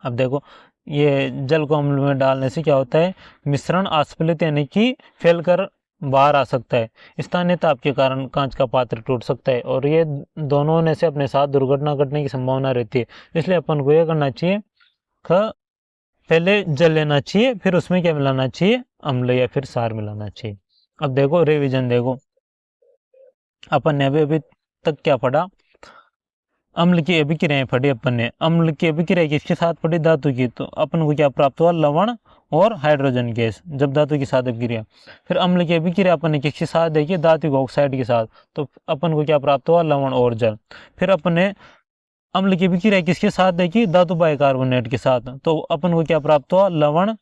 Speaker 1: अब देखो ये जल को अम्ल में डालने से क्या होता है, मिश्रण अस्फलित यानी कि फैल कर बाहर आ सकता है। स्थानीय ताप के कारण कांच का पात्र टूट सकता है और ये दोनों होने से अपने साथ दुर्घटना घटने की संभावना रहती है। इसलिए अपन को यह करना चाहिए, पहले जल लेना चाहिए, फिर उसमें क्या मिलाना चाहिए, अम्ल या फिर सार मिलाना चाहिए। अब देखो रिवीजन देखो, अपन ने अभी तक क्या पढ़ा, अम्ल की अभिक्रियाएं पढ़ी अपन ने। अम्ल की अभिक्रिया किसके साथ पढ़ी, धातु की। तो अपन को क्या प्राप्त हुआ, लवण और हाइड्रोजन गैस, जब धातु के साथ अभिक्रिया। फिर अम्ल की अभिक्रिया अपन ने किसके साथ देखी, धात्विक ऑक्साइड के साथ, तो अपन को क्या प्राप्त हुआ, लवण और जल। फिर अपन ने अम्ल की अभिक्रिया किसके साथ देखी, धातु बाइकार्बोनेट के साथ, तो अपन को क्या प्राप्त हुआ, लवण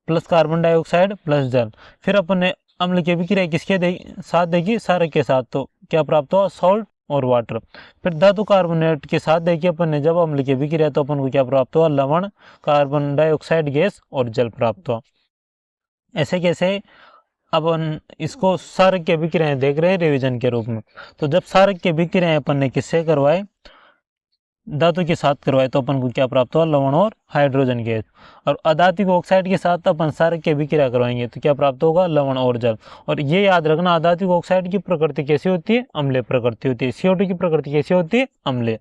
Speaker 1: प्लस कार्बन डाइऑक्साइड प्लस जल। फिर अपन ने अम्ल की अभिक्रिया किसके साथ देखी, सारक के साथ, तो क्या प्राप्त हुआ, सॉल्ट और वाटर। फिर धातु कार्बोनेट के साथ देखिए अपन ने जब अम्ल की अभिक्रिया, तो अपन को क्या प्राप्त हुआ, लवण, कार्बन डाइऑक्साइड गैस और जल प्राप्त हुआ। ऐसे कैसे, अब अपन इसको सारक की अभिक्रियाएं देख रहे हैं रिवीजन के रूप में। तो जब सारक की अभिक्रियाएं अपन ने किससे करवाए, धातु के साथ करवाए, तो अपन को क्या प्राप्त हुआ, लवण और हाइड्रोजन गैस। और अधात्विक ऑक्साइड के साथ अपन सारक की अभिक्रिया करवाएंगे तो क्या प्राप्त होगा, लवण और जल। और ये याद रखना, अधात्विक ऑक्साइड की प्रकृति कैसी होती है, अम्लीय प्रकृति होती है। CO2 की प्रकृति कैसी होती है, अम्लीय।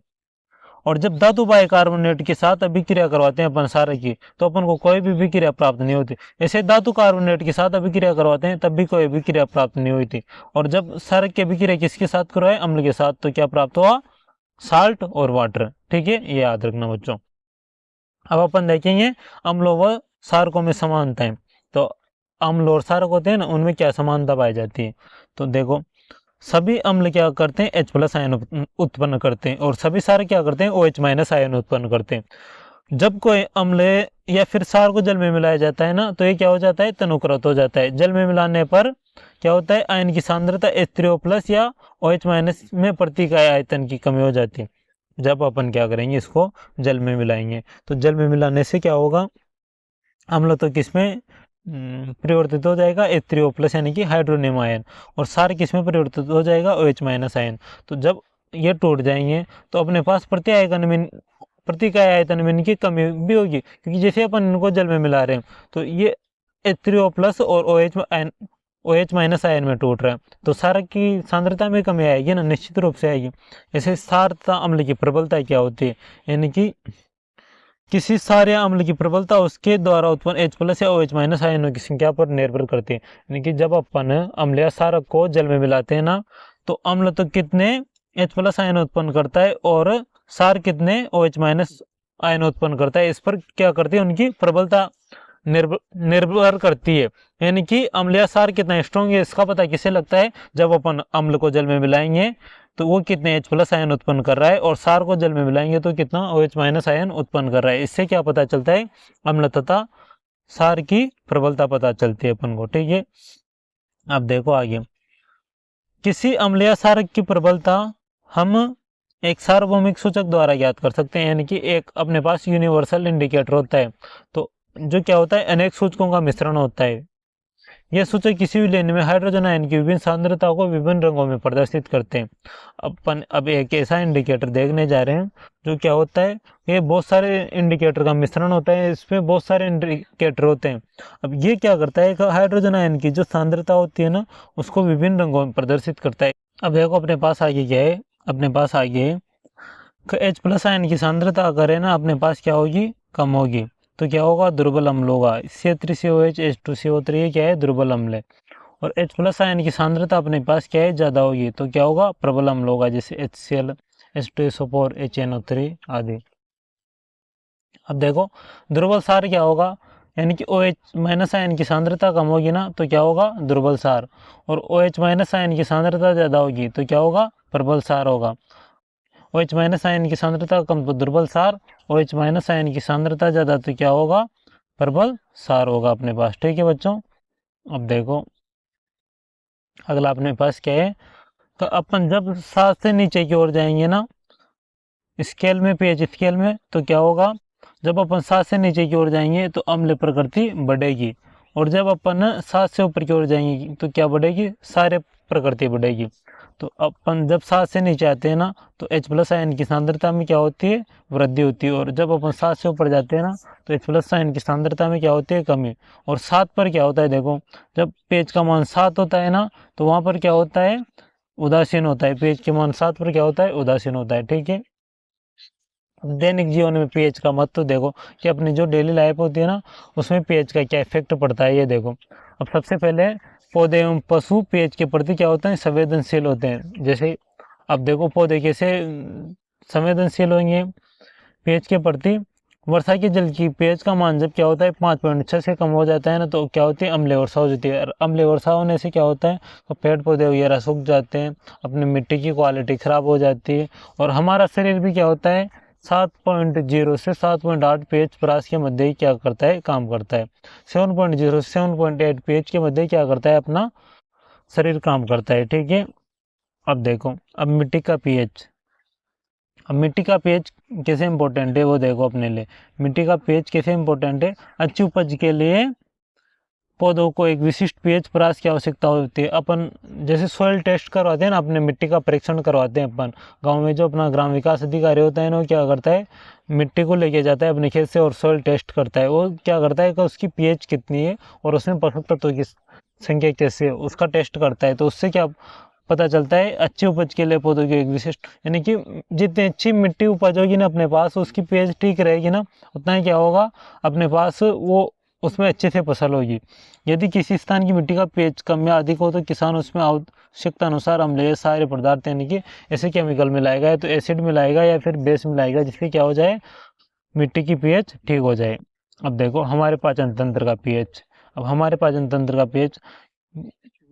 Speaker 1: और जब धातु बाइकार्बोनेट के साथ अभिक्रिया करवाते हैं अपन सारक की, तो अपन को कोई भी अभिक्रिया प्राप्त नहीं होती। ऐसे धातु कार्बोनेट के साथ अभिक्रिया करवाते हैं तब भी कोई अभिक्रिया प्राप्त नहीं हुई थी। और जब सारक की अभिक्रिया किसके साथ करवाए, अम्ल के साथ, तो क्या प्राप्त हुआ, साल्ट और वाटर। ठीक है, ये याद रखना बच्चों। अब अपन देखेंगे अम्लों व सारकों में समानताएं। तो अम्ल और सारक होते हैं ना, उनमें क्या समानता पाई जाती है। तो देखो सभी अम्ल क्या करते हैं, H+ आयन उत्पन्न करते हैं और सभी सारक क्या करते हैं, OH- आयन उत्पन्न करते हैं। जब कोई अम्ल या फिर सार को जल में मिलाया जाता है ना, तो ये क्या हो जाता है, तनुकृत हो जाता है। जल में मिलाने पर क्या होता है, आयन की सांद्रता H3O+ या OH- में प्रति इकाई आयतन की कमी हो जाती है। जब अपन क्या करेंगे, इसको जल में मिलाएंगे, तो जल में मिलाने से क्या होगा, अम्ल तो किसमें परिवर्तित हो जाएगा, H3O+ यानी कि हाइड्रोनियम आयन, और सार किसमें परिवर्तित हो जाएगा, OH- आयन। तो जब ये टूट जाएंगे तो अपने पास प्रति इकाई आयतन में इनकी कमी भी होगी, क्योंकि जैसे अपन इनको जल में मिला रहे हैं तो ये H3O+ और OH माइनस आयन में टूट रहा है तो क्षारक की सांद्रता में कमी आएगी ना, निश्चित रूप से आएगी। ऐसे क्षार तथा अम्ल की प्रबलता क्या होती है, यानी कि किसी क्षार या अम्ल की प्रबलता उसके द्वारा उत्पन्न H प्लस या OH माइनस आयनों की संख्या पर निर्भर करती है। यानी कि जब अपन अम्ल या क्षारक को जल में मिलाते हैं ना, तो अम्ल तो कितने H प्लस आयन उत्पन्न करता है और क्षार कितने OH माइनस आयन उत्पन्न करता है, इस पर क्या करती है, उनकी प्रबलता निर्भर करती है। यानी कि अम्ल या क्षार कितना स्ट्रॉन्ग है इसका पता किसे लगता है, जब अपन अम्ल को जल में मिलाएंगे तो वो कितने H प्लस आयन उत्पन्न कर रहा है, और क्षार को जल में मिलाएंगे तो कितना OH माइनस आयन उत्पन्न कर रहा है। इससे क्या पता चलता है, अम्ल तथा क्षार की प्रबलता पता चलती है अपन को। ठीक है, अब देखो आगे, किसी अम्ल या क्षारक की प्रबलता हम एक सार्वभौमिक सूचक द्वारा ज्ञात कर सकते हैं। यानी कि एक अपने पास यूनिवर्सल इंडिकेटर होता है, तो जो क्या होता है, अनेक सूचकों का मिश्रण होता है। यह सूचक किसी भी लेन में हाइड्रोजन आयन की विभिन्न सांद्रता को विभिन्न रंगों में प्रदर्शित करते हैं। अपन अब एक ऐसा इंडिकेटर देखने जा रहे हैं जो क्या होता है, ये बहुत सारे इंडिकेटर का मिश्रण होता है, इसमें बहुत सारे इंडिकेटर होते हैं। अब ये क्या करता है, हाइड्रोजन आयन की जो सांद्रता होती है ना, उसको विभिन्न रंगों में प्रदर्शित करता है। अब देखो अपने पास आगे क्या है, अपने पास आगे H प्लस आयन की सांद्रता अगर है ना अपने पास क्या होगी, कम होगी, तो क्या होगा, दुर्बल अम्ल होगा। C3COH H2CO3 ये क्या है, दुर्बल अम्ल है। और H प्लस आयन की सांद्रता अपने पास क्या है, ज़्यादा होगी, तो क्या होगा, प्रबल अम्ल होगा, जैसे HCl H2SO4 HNO3 आदि। अब देखो दुर्बल क्षार क्या होगा, यानी कि OH माइनस आयन की सांद्रता कम होगी ना, तो क्या होगा, दुर्बल क्षार। और OH माइनस आयन की सांद्रता ज़्यादा होगी तो क्या होगा, प्रबल क्षार होगा। OH माइनस आयन की सांद्रता कम तो दुर्बल क्षार, OH माइनस आयन की सांद्रता ज़्यादा तो क्या होगा, प्रबल क्षार होगा अपने पास। ठीक है बच्चों, अब देखो अगला अपने पास क्या है, तो अपन जब 7 से नीचे की ओर जाएंगे ना स्केल में, pH स्केल में, तो क्या होगा, जब अपन 7 से नीचे की ओर जाएंगे तो अम्ल प्रकृति बढ़ेगी, और जब अपन 7 से ऊपर की ओर जाएंगे तो क्या बढ़ेगी, सारे प्रकृति बढ़ेगी। तो अपन जब 7 से नीचे आते हैं ना तो H प्लस आयन की सांद्रता में क्या होती है, वृद्धि होती है, और जब अपन 7 से ऊपर जाते हैं ना तो H प्लस आयन की सांद्रता में क्या होती है, कमी। और 7 पर क्या होता है, देखो जब pH का मान 7 होता है ना तो वहाँ पर क्या होता है, उदासीन होता है। pH के मान 7 पर क्या होता है, उदासीन होता है। ठीक है, दैनिक जीवन में pH का महत्व देखो कि अपनी जो डेली लाइफ होती है ना उसमें pH का क्या इफेक्ट पड़ता है, ये देखो। अब सबसे पहले पौधे एवं पशु pH के प्रति क्या होते हैं, संवेदनशील होते हैं। जैसे अब देखो पौधे कैसे संवेदनशील होंगे pH के प्रति, वर्षा के जल की pH का मान जब क्या होता है 5.6 से कम हो जाता है ना तो क्या होती है, अम्लीय वर्षा हो जाती है। अम्लीय वर्षा होने से क्या होता है, तो पेड़ पौधे वगैरह सूख जाते हैं, अपनी मिट्टी की क्वालिटी खराब हो जाती है, और हमारा शरीर भी क्या होता है 7.0 से 7.8 pH परास के मध्य ही क्या करता है, काम करता है। 7.0 से 7.8 pH के मध्य क्या करता है, अपना शरीर काम करता है। ठीक है, अब देखो अब मिट्टी का pH, अब मिट्टी का pH कैसे इंपॉर्टेंट है वो देखो अपने लिए। मिट्टी का pH कैसे इंपॉर्टेंट है, अच्छी उपज के लिए पौधों को एक विशिष्ट pH परास की आवश्यकता होती है। अपन जैसे सॉइल टेस्ट करवाते हैं ना, अपने मिट्टी का परीक्षण करवाते हैं अपन गांव में, जो अपना ग्राम विकास अधिकारी होता है ना वो क्या करता है, मिट्टी को लेके जाता है अपने खेत से और सॉइल टेस्ट करता है। वो क्या करता है कि उसकी pH कितनी है और उसमें पोषक तत्वों की संख्या कैसी है उसका टेस्ट करता है। तो उससे क्या पता चलता है, अच्छी उपज के लिए पौधों की एक विशिष्ट, यानी कि जितनी अच्छी मिट्टी उपज होगी ना अपने पास, उसकी pH ठीक रहेगी ना, उतना ही क्या होगा अपने पास, वो उसमें अच्छे से फसल होगी। यदि किसी स्थान की मिट्टी का pH कम या अधिक हो तो किसान उसमें आवश्यकता अनुसार अम्लीय सारे पदार्थ यानी कि ऐसे केमिकल मिलाएगा, या तो एसिड मिलाएगा या फिर बेस मिलाएगा, जिससे क्या हो जाए, मिट्टी की pH ठीक हो जाए। अब देखो हमारे पाचन तंत्र का pH, अब हमारे पाचन तंत्र का pH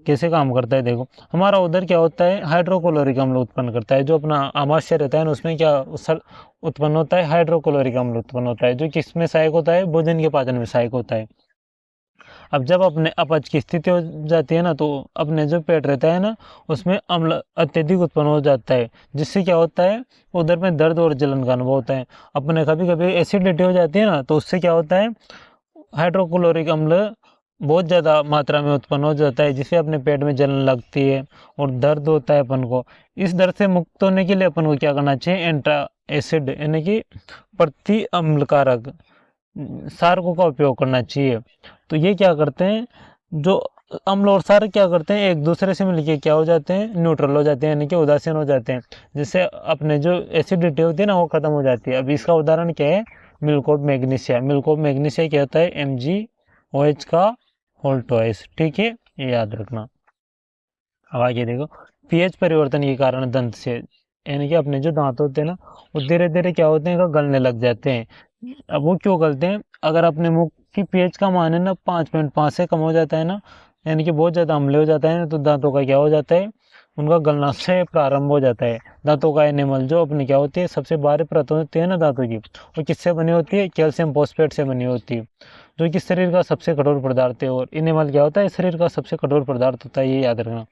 Speaker 1: कैसे काम करता है, देखो हमारा उधर क्या होता है, हाइड्रोक्लोरिक अम्ल उत्पन्न करता है। जो अपना आमाशय रहता है ना उसमें क्या उत्पन्न होता है, हाइड्रोक्लोरिक अम्ल उत्पन्न होता है, जो किसमें सहायक होता है, भोजन के पाचन में सहायक होता है। अब जब अपने अपच की स्थिति हो जाती है ना तो अपने जो पेट रहता है ना उसमें अम्ल अत्यधिक उत्पन्न हो जाता है, जिससे क्या होता है, उधर में दर्द और जलन का अनुभव होता है। अपने कभी कभी एसिडिटी हो जाती है ना तो उससे क्या होता है, हाइड्रोक्लोरिक अम्ल बहुत ज़्यादा मात्रा में उत्पन्न हो जाता है, जिससे अपने पेट में जलन लगती है और दर्द होता है अपन को। इस दर्द से मुक्त होने के लिए अपन को क्या करना चाहिए, एंटा एसिड यानी कि प्रति अम्लकारक सारकों का उपयोग करना चाहिए। तो ये क्या करते हैं, जो अम्ल और क्षार क्या करते हैं, एक दूसरे से मिलके क्या हो जाते हैं, न्यूट्रल हो जाते हैं, यानी कि उदासीन हो जाते हैं, जिससे अपने जो एसिडिटी होती है ना वो खत्म हो जाती है। अब इसका उदाहरण क्या है, milk of magnesia. Milk of magnesia क्या होता है, MgOH का होल ट्वाइस। ठीक है, ये याद रखना। अब आगे देखो, पीएच परिवर्तन के कारण दंत से, यानी कि अपने जो दांत होते हैं ना वो धीरे धीरे क्या होते हैं, गलने लग जाते हैं। अब वो क्यों गलते हैं, अगर अपने मुख की पीएच का मान है ना 5.5 से कम हो जाता है ना, यानी कि बहुत ज़्यादा अम्ल हो जाता है ना, तो दांतों का क्या हो जाता है, उनका गलना से प्रारंभ हो जाता है। दांतों का एनिमल जो अपने क्या होती है, सबसे बाहरी परत होती है ना दांतों की, वो किससे बनी होती है, कैल्शियम फॉस्फेट से बनी होती है, जो कि शरीर का सबसे कठोर पदार्थ है। और इनेमल क्या होता है, शरीर का सबसे कठोर पदार्थ होता है, ये याद रखना।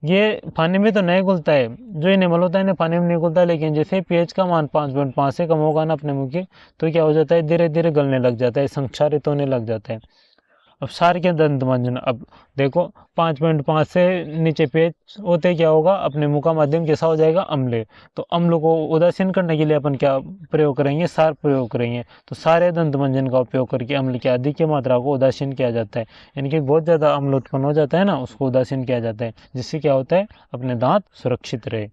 Speaker 1: ये पानी में तो नहीं घुलता है, जो इनेमल होता है ना पानी में नहीं घुलता है, लेकिन जैसे पीएच का मान 5.5 से कम होगा ना अपने मुंह के, तो क्या हो जाता है, धीरे धीरे गलने लग जाता है, संक्षारित होने लग जाता है। अब सार के दंत मंजन, अब देखो 5.5 से नीचे पेज होते क्या होगा, अपने मुंह का माध्यम कैसा हो जाएगा, अम्ले। तो अम्ल को उदासीन करने के लिए अपन क्या प्रयोग करेंगे, सार प्रयोग करेंगे। तो सारे दंत मंजन का उपयोग करके अम्ल की अधिक की मात्रा को उदासीन किया जाता है, यानी कि बहुत ज़्यादा अम्ल उत्पन्न हो जाता है ना, उसको उदासीन किया जाता है, जिससे क्या होता है, अपने दांत सुरक्षित रहे।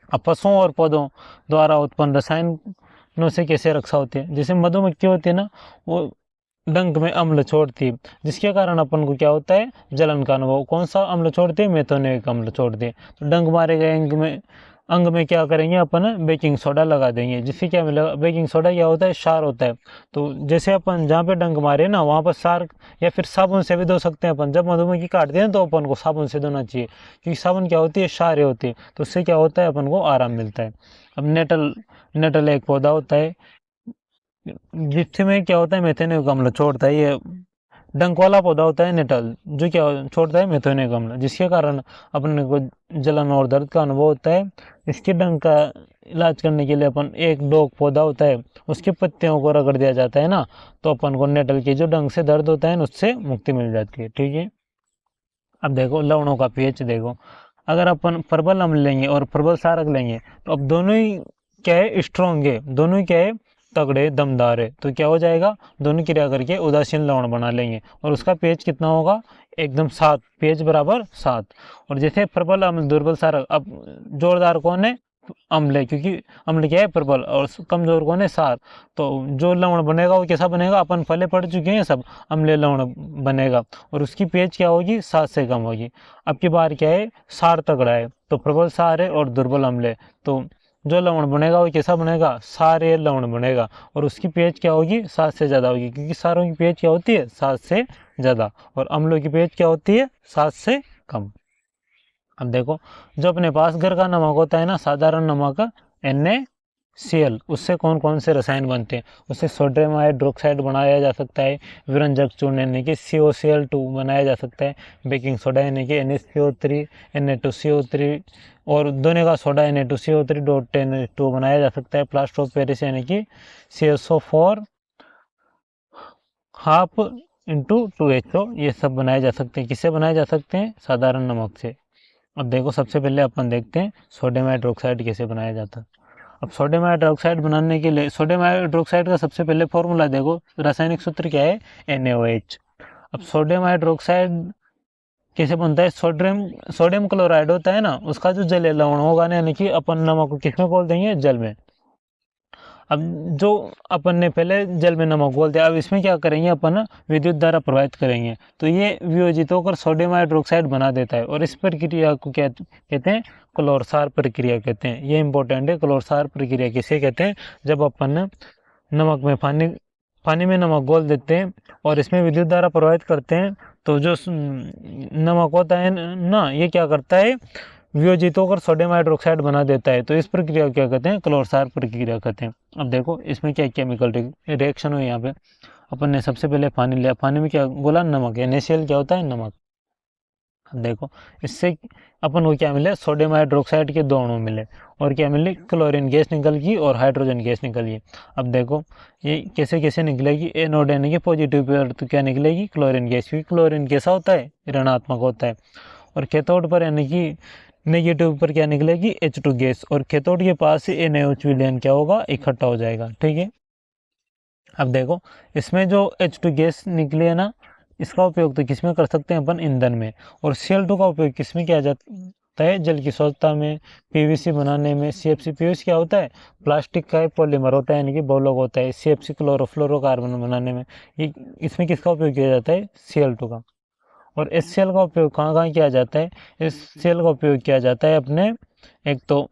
Speaker 1: अब पशुओं और पौधों द्वारा उत्पन्न रसायनों से कैसे रक्षा होती है, जैसे मधुमक्खी होती है ना, वो डंक में अम्ल छोड़ती है, जिसके कारण अपन को क्या होता है, जलन का अनुभव। कौन सा अम्ल छोड़ती है, मेथोनिक अम्ल छोड़ती है। तो डंक मारे गए अंग में क्या करेंगे अपन, बेकिंग सोडा लगा देंगे, जिससे क्या मिलेगा, बेकिंग सोडा क्या होता है, क्षार होता है। तो जैसे अपन जहाँ पे डंक मारे ना वहाँ पर क्षार, या फिर साबुन से भी धो सकते हैं अपन। जब मधुमक्खी काटते हैं तो अपन को साबुन से धोना चाहिए, क्योंकि साबुन क्या होती है, क्षार होती है, तो उससे क्या होता है, अपन को आराम मिलता है। अब नेटल, नेटल एक पौधा होता है जिसमें क्या होता है, मेथेनिक अम्ल छोड़ता है। ये डंक वाला पौधा होता है नेटल, जो क्या छोड़ता है, मेथेनिक अम्ल, जिसके कारण अपने को जलन और दर्द का अनुभव होता है। इसके डंक का इलाज करने के लिए अपन, एक डोक पौधा होता है उसके पत्तियों को रगड़ दिया जाता है ना, तो अपन को नेटल के जो डंक से दर्द होता है उससे मुक्ति मिल जाती है। ठीक है, अब देखो लवणों का पीएच देखो, अगर अपन प्रबल अम्ल लेंगे और प्रबल क्षारक लेंगे, तो अब दोनों ही क्या है, स्ट्रॉन्ग है, दोनों ही क्या है, तगड़े दमदार है, तो क्या हो जाएगा, दोनों क्रिया करके उदासीन लवण बना लेंगे। और उसका पेज कितना होगा, एकदम 7, पेज बराबर 7। और जैसे प्रबल अम्ल दुर्बल क्षारक, अब जोरदार कौन है, अम्ल है, क्योंकि अम्ल क्या है, प्रबल, और कमजोर कौन है, सार। तो जो लवण बनेगा वो कैसा बनेगा, अपन पहले पढ़ चुके हैं सब, अम्लीय लवण बनेगा, और उसकी पेज क्या होगी, 7 से कम होगी। अब की बार क्या है, सार तगड़ा है, तो प्रबल सार है और दुर्बल अम्ल है, तो जो लवण बनेगा वो कैसा बनेगा, सारे लवण बनेगा, और उसकी पेज क्या होगी, 7 से ज़्यादा होगी, क्योंकि सारों की पेज क्या होती है, 7 से ज़्यादा, और अम्लों की पेज क्या होती है, 7 से कम। अब देखो, जो अपने पास घर का नमक होता है ना, साधारण नमक NaCl, उससे कौन कौन से रसायन बनते हैं, उससे सोडियम हाइड्रोक्साइड बनाया जा सकता है, विरंजक चूर्ण यानी कि COCl2 बनाया जा सकता है, बेकिंग सोडा यानी कि NaCO3, Na2CO3, और दोनों का सोडा Na2CO3.10H2 बनाया जा सकता है, प्लास्टर ऑफ पेरिस यानी कि CSO4 हाफ इंटू 2HO, ये सब बनाए जा सकते हैं। किससे बनाए जा सकते हैं, साधारण नमक से। अब देखो, सबसे पहले अपन देखते हैं सोडियम हाइड्रोक्साइड कैसे बनाया जाता है। अब सोडियम हाइड्रोक्साइड बनाने के लिए, सोडियम हाइड्रोक्साइड का सबसे पहले फॉर्मूला देखो, रासायनिक सूत्र क्या है, NaOH। अब सोडियम हाइड्रोक्साइड कैसे बनता है, सोडियम सोडियम क्लोराइड होता है ना, उसका जो जलीय लवण होगा ना, यानी कि अपन नमक को किसमें घोल देंगे, जल में। अब जो अपन ने पहले जल में नमक घोल दिया, अब इसमें क्या करेंगे अपन, विद्युत धारा प्रवाहित करेंगे, तो ये वियोजित होकर सोडियम हाइड्रोक्साइड बना देता है, और इस प्रक्रिया को क्या कहते हैं, क्लोरसार प्रक्रिया कहते हैं। ये इंपॉर्टेंट है, क्लोरसार प्रक्रिया किसे कहते हैं, जब अपन नमक में पानी में नमक घोल देते हैं और इसमें विद्युत धारा प्रवाहित करते हैं, तो जो नमक होता है ना, ये क्या करता है, वियोजित होकर सोडियम हाइड्रोक्साइड बना देता है। तो इस प्रक्रिया को क्या कहते हैं, क्लोरसार प्रक्रिया कहते हैं। अब देखो इसमें क्या केमिकल रिएक्शन हुई, यहाँ पे अपन ने सबसे पहले पानी लिया, पानी में क्या बोला, नमक, NaCl क्या होता है, नमक। अब देखो, इससे अपन को क्या मिले, सोडियम हाइड्रोक्साइड के 2 अणु मिले, और क्या मिले, क्लोरीन गैस निकल गई और हाइड्रोजन गैस निकल गई। अब देखो ये कैसे कैसे निकलेगी, एनोड यानी कि पॉजिटिव पर तो क्या निकलेगी, क्लोरीन गैस, क्योंकि क्लोरीन कैसा होता है, ऋणात्मक होता है। और कैथोड पर यानी कि नेगेटिव पर क्या निकलेगी, H2 गैस, और कैथोड के पास से NaOH विलयन क्या होगा, इकट्ठा हो जाएगा। ठीक है, अब देखो इसमें जो H2 गैस निकली है ना, इसका उपयोग तो किस में कर सकते हैं अपन, ईंधन में। और Cl2 का उपयोग किस में किया जाता है, जल की स्वच्छता में, पीवीसी बनाने में। CFC पीवीसी क्या होता है, प्लास्टिक का पॉलीमर होता है, यानी कि बहुलक होता है। CFC क्लोरोफ्लोरोकार्बन बनाने में, ये इसमें किसका उपयोग किया जाता है, Cl2 का। और HCl का उपयोग कहाँ कहाँ किया जाता है, HCl का उपयोग किया जाता है अपने, एक तो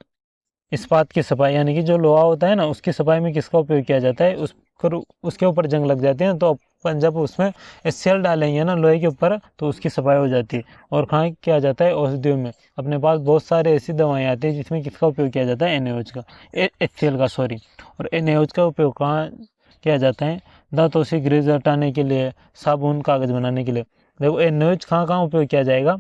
Speaker 1: इस्पात की सफाई, यानी कि जो लोहा होता है ना, उसकी सफाई में किसका उपयोग किया जाता है, उसके ऊपर जंग लग जाती है, तो अपन जब उसमें HCl डालेंगे ना लोहे के ऊपर, तो उसकी सफाई हो जाती है। और कहाँ किया जाता है, औषधियों में। अपने पास बहुत सारे ऐसी दवाएं आती है जिसमें किसका उपयोग किया जाता है, NaOH का, HCl का, सॉरी। और NaOH का उपयोग कहाँ किया जाता है, दांतों से ग्रीस हटाने के लिए, साबुन, कागज बनाने के लिए। देखो NaOH कहाँ कहाँ उपयोग किया जाएगा,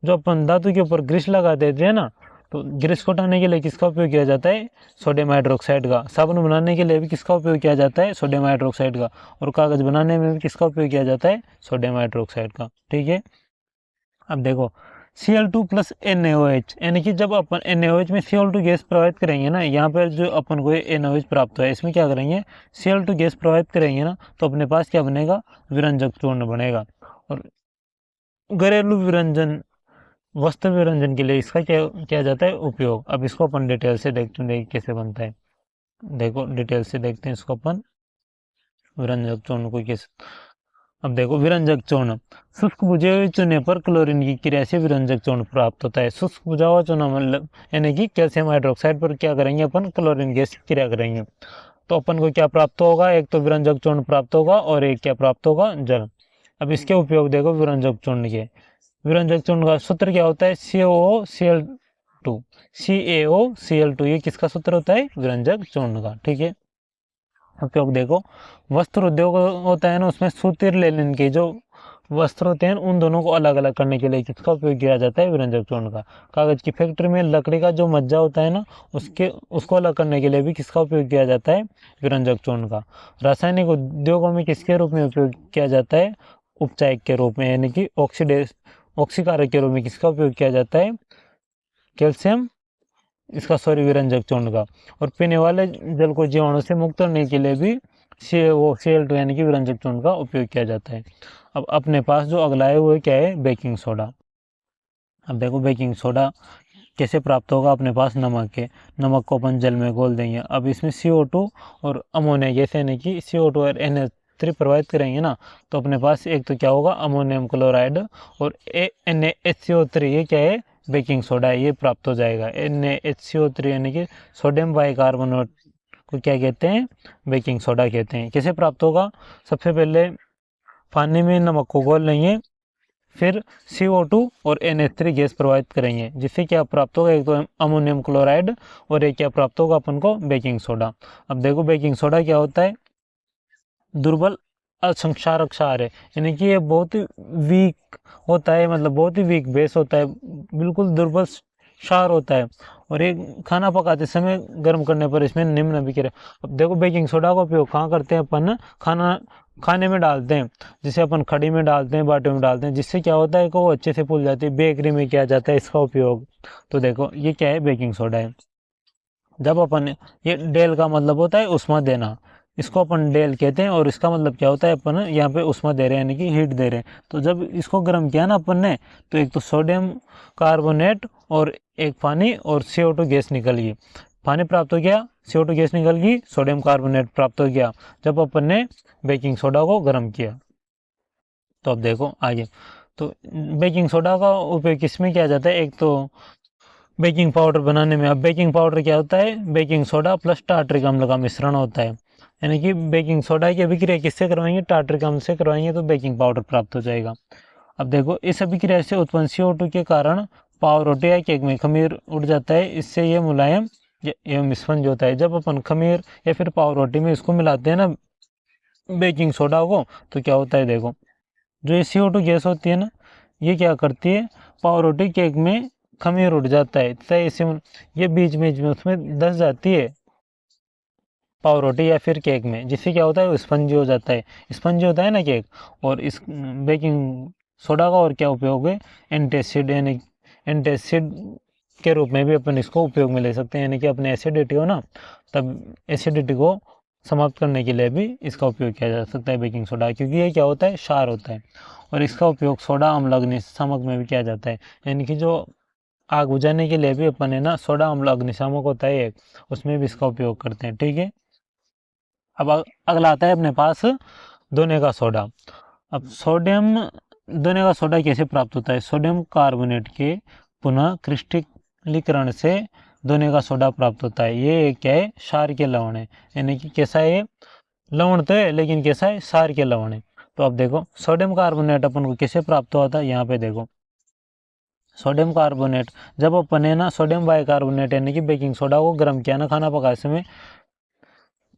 Speaker 1: जो अपन दांतों के ऊपर ग्रीस लगा देते हैं ना, तो ग्रीस को हटाने के लिए किसका उपयोग किया जाता है, सोडियम हाइड्रोक्साइड का। साबुन बनाने के लिए भी किसका उपयोग किया जाता है, सोडियम हाइड्रोक्साइड का। और कागज बनाने में भी किसका उपयोग किया जाता है, सोडियम हाइड्रोक्साइड का। ठीक है, अब देखो Cl2 प्लस NaOH, यानी कि जब अपन NaOH में Cl2 गैस प्रवाहित करेंगे ना, यहाँ पर जो अपन को NaOH प्राप्त हुआ है, इसमें क्या करेंगे, Cl2 गैस प्रवाहित करेंगे ना, तो अपने पास क्या बनेगा, विरंजक चूर्ण बनेगा। और घरेलू विरंजन, वस्त्र विरंजन के लिए इसका क्या किया जाता है, उपयोग। अब इसको अपन डिटेल से देखते हैं कैसे बनता है। देखो डिटेल से देखते हैं इसको अपन, विरंजक चूर्ण को कैसे। अब देखो विरंजक चूर्ण, शुष्क बुझे हुए चूने पर क्लोरीन की क्रिया से विरंजक चूर्ण प्राप्त होता है। शुष्क बुझा हुआ चूना मतलब यानी कि कैल्शियम हाइड्रोक्साइड पर क्या करेंगे अपन, क्लोरीन गैस की क्रिया करेंगे, तो अपन को क्या प्राप्त होगा, एक तो विरंजक चूर्ण प्राप्त होगा और एक क्या प्राप्त होगा, जल। अब इसके उपयोग देखो विरंजक चूर्ण के। विरंजक चूर्ण का सूत्र क्या होता है, CaOCl2, CaOCl2, ये किसका सूत्र होता है, विरंजक चूर्ण का। ठीक है, उपयोग देखो, वस्त्र उद्योग होता है ना, उसमें सूतिर लेनिन के जो वस्त्र होते हैं उन दोनों को अलग अलग करने के लिए किसका उपयोग किया जाता है, विरंजक चूर्ण का। कागज की फैक्ट्री में लकड़ी का जो मज्जा होता है ना, उसको अलग करने के लिए भी किसका उपयोग किया जाता है, विरंजक चूर्ण का। रासायनिक उद्योगों में किसके रूप में उपयोग किया जाता है, उपचायक के रूप में, यानी कि ऑक्सीकारक के रूप में किसका उपयोग किया जाता है, कैल्शियम, इसका सॉरी विरंजक चूर्ण का। और पीने वाले जल को जीवाणु से मुक्त करने के लिए भी Cl2 यानी कि विरंजक चूर्ण का उपयोग किया जाता है। अब अपने पास जो अगला है वो क्या है, बेकिंग सोडा। अब देखो बेकिंग सोडा कैसे प्राप्त होगा, अपने पास नमक है, नमक को अपन जल में घोल देंगे। अब इसमें CO2 और अमोनिया गैस यानी कि CO2 और NH3 प्रवाहित करेंगे ना, तो अपने पास एक तो क्या होगा, अमोनियम क्लोराइड और NaHCO3, ये क्या है, बेकिंग सोडा है, ये प्राप्त हो जाएगा। NaHCO3 यानी कि सोडियम बाइकार्बोनेट को क्या कहते हैं, बेकिंग सोडा कहते हैं। कैसे प्राप्त होगा, सबसे पहले पानी में नमक को घोल लेंगे, फिर CO2 और NH3 गैस प्रवाहित करेंगे, जिससे क्या प्राप्त होगा, एक तो अमोनियम क्लोराइड और एक क्या प्राप्त होगा अपन को, बेकिंग सोडा। अब देखो बेकिंग सोडा क्या होता है, दुर्बल असंक्षारक क्षार है, यानी कि ये बहुत ही वीक होता है, मतलब बहुत ही वीक बेस होता है, बिल्कुल दुर्बल क्षार होता है। और ये खाना पकाते समय गर्म करने पर इसमें निम्न अभिक्रिया। अब देखो बेकिंग सोडा का उपयोग कहाँ करते हैं अपन, खाने में डालते हैं, जिसे अपन खड़ी में डालते हैं, बाटी में डालते हैं, जिससे क्या होता है कि वो अच्छे से फूल जाती है। बेकरी में किया जाता है इसका उपयोग। तो देखो ये क्या है, बेकिंग सोडा है। जब अपन, ये डेल का मतलब होता है उष्मा देना, इसको अपन डेल कहते हैं। और इसका मतलब क्या होता है, अपन यहाँ पे उष्मा दे रहे हैं, यानी कि हीट दे रहे हैं। तो जब इसको गर्म किया ना अपन ने, तो एक तो सोडियम कार्बोनेट और एक पानी और CO2 गैस निकल गई। पानी प्राप्त हो गया, CO2 गैस निकल गई, सोडियम कार्बोनेट प्राप्त हो गया, जब अपन ने बेकिंग सोडा को गर्म किया। तो अब देखो आगे, तो बेकिंग सोडा का उपयोग किसमें किया जाता है, एक तो बेकिंग पाउडर बनाने में। अब बेकिंग पाउडर क्या होता है, बेकिंग सोडा प्लस टार्ट्रिक अम्ल का मिश्रण होता है, यानी कि बेकिंग सोडा की अभिक्रिया किससे करवाएंगे, टार्ट्रिक अम्ल से करवाएंगे, तो बेकिंग पाउडर प्राप्त हो जाएगा। अब देखो इस अभिक्रिया से उत्पन्न CO2 के कारण पाव रोटी या केक में खमीर उड़ जाता है, इससे ये मुलायम एवं स्पंज होता है। जब अपन खमीर या फिर पाव रोटी में इसको मिलाते हैं ना, बेकिंग सोडा को, तो क्या होता है, देखो जो ये CO2 गैस होती है ना, ये क्या करती है, पाव रोटी केक में खमीर उड़ जाता है, तथा इसे ये बीच बीच में उसमें धस जाती है पाव रोटी या फिर केक में, जिससे क्या होता है, वो स्पंजी हो जाता है, स्पंजी होता है ना केक। और इस बेकिंग सोडा का और क्या उपयोग है, एंटासिड, यानी एंटासिड के रूप में भी अपन इसको उपयोग में ले सकते हैं, यानी कि अपने एसिडिटी हो ना, तब एसिडिटी को समाप्त करने के लिए भी इसका उपयोग किया जा सकता है बेकिंग सोडा, क्योंकि ये क्या होता है, क्षार होता है। और इसका उपयोग सोडा अम्ल अग्निशामक में भी किया जाता है, यानी कि जो आग बुझाने के लिए भी अपन है ना सोडा अम्ल अग्निशामक होता है एक, उसमें भी इसका उपयोग करते हैं। ठीक है, अब अगला आता है अपने पास दोने का सोडा। अब सोडियम दोने का सोडा कैसे प्राप्त होता है? सोडियम कार्बोनेट के पुनः क्रिस्टलीकरण से दोने का सोडा प्राप्त होता है। ये क्या है, क्षार के लवण है, यानी कि कैसा है, लवण तो है लेकिन कैसा है, क्षार के लवण है। तो अब देखो सोडियम कार्बोनेट अपन को कैसे प्राप्त हुआ था, यहाँ पे देखो सोडियम कार्बोनेट, जब अपन है ना सोडियम बाइकार्बोनेट यानी कि बेकिंग सोडा को गर्म किया ना खाना पकाए समय,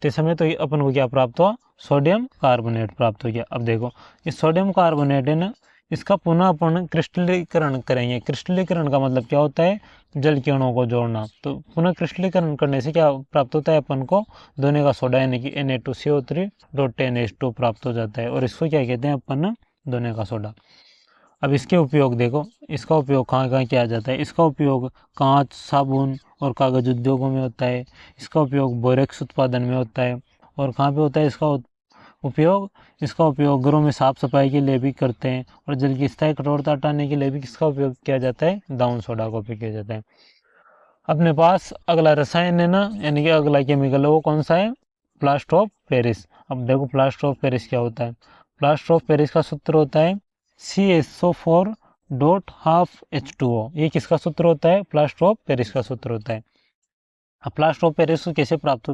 Speaker 1: तो अपन को क्या प्राप्त हुआ, सोडियम कार्बोनेट प्राप्त हो गया। अब देखो इस सोडियम कार्बोनेट है ना, इसका पुनः अपन क्रिस्टलीकरण करेंगे। क्रिस्टलीकरण का मतलब क्या होता है, जल के अणुओं को जोड़ना। तो पुनः क्रिस्टलीकरण करने से क्या प्राप्त होता है अपन को, दोने का सोडा यानी कि Na2CO3.10H2 प्राप्त हो जाता है, और इसको क्या कहते हैं अपन, दोने का सोडा। अब इसके उपयोग देखो, इसका उपयोग कहाँ कहाँ किया जाता है। इसका उपयोग कांच, साबुन और कागज उद्योगों में होता है। इसका उपयोग बोरेक्स उत्पादन में होता है। और कहाँ पे होता है इसका उपयोग, इसका उपयोग घरों में साफ सफाई के लिए भी करते हैं। और जल की स्थायी कठोरता हटाने के लिए भी किसका उपयोग किया जाता है, दाउन सोडा का उपयोग किया जाता है। अपने पास अगला रसायन है ना, यानी कि अगला केमिकल है, वो कौन सा है, प्लास्टर ऑफ पेरिस। अब देखो प्लास्टर ऑफ पेरिस क्या होता है। प्लास्टर ऑफ पेरिस का सूत्र होता है CaSO4.12H2O। ये किसका सूत्र होता है, प्लास्टर ऑफ पेरिस का सूत्र होता है। अब प्लास्टर ऑफ पेरिस को कैसे प्राप्त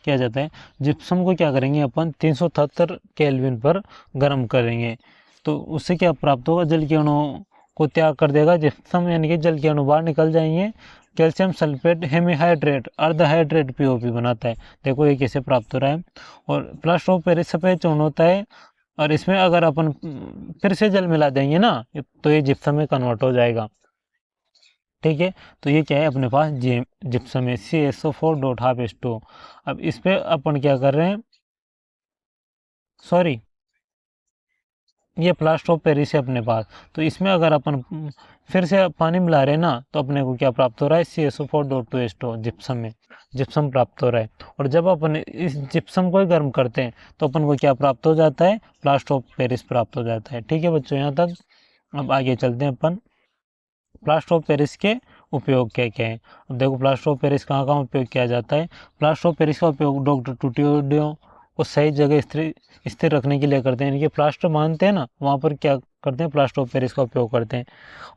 Speaker 1: किया जाता है, जिप्सम को क्या करेंगे अपन 377 केल्विन पर गर्म करेंगे, तो उससे क्या प्राप्त होगा, जल के अणुओं को त्याग कर देगा जिप्सम, यानी कि जल के अणु बाहर निकल जाएंगे। कैल्शियम सल्फेट हेमीहाइड्रेट अर्धहाइड्रेट POP बनाता है। देखो ये कैसे प्राप्त हो रहा है। और प्लास्टर ऑफ पेरिस सफेद चूर्ण होता है, और इसमें अगर अपन फिर से जल मिला देंगे ना, तो ये जिप्सम में कन्वर्ट हो जाएगा। ठीक है, तो ये क्या है अपने पास जिप्सम है CaSO4.12H2O। अब इस पे अपन क्या कर रहे हैं, सॉरी ये प्लास्टर ऑफ पेरिस है अपने पास, तो इसमें अगर अपन फिर से पानी मिला रहे हैं ना, तो अपने को क्या प्राप्त हो रहा है, CaSO4.2H2O जिप्सम में जिप्सम प्राप्त हो रहा है। और जब अपन इस जिप्सम को गर्म करते हैं तो अपन को क्या प्राप्त हो जाता है, प्लास्टर ऑफ पेरिस प्राप्त हो जाता है। ठीक है बच्चों, यहाँ तक। अब आगे चलते हैं अपन, प्लास्टर ऑफ पेरिस के उपयोग क्या क्या है। अब देखो प्लास्टर ऑफ पेरिस कहाँ कहाँ उपयोग किया जाता है। प्लास्टर ऑफ पेरिस का उपयोग डॉक्टर टूटियोडियो को सही जगह स्थिर रखने के लिए करते हैं, यानी कि प्लास्टर मानते हैं ना, वहाँ पर क्या करते हैं, प्लास्टर ऑफ पेरिस का उपयोग करते हैं।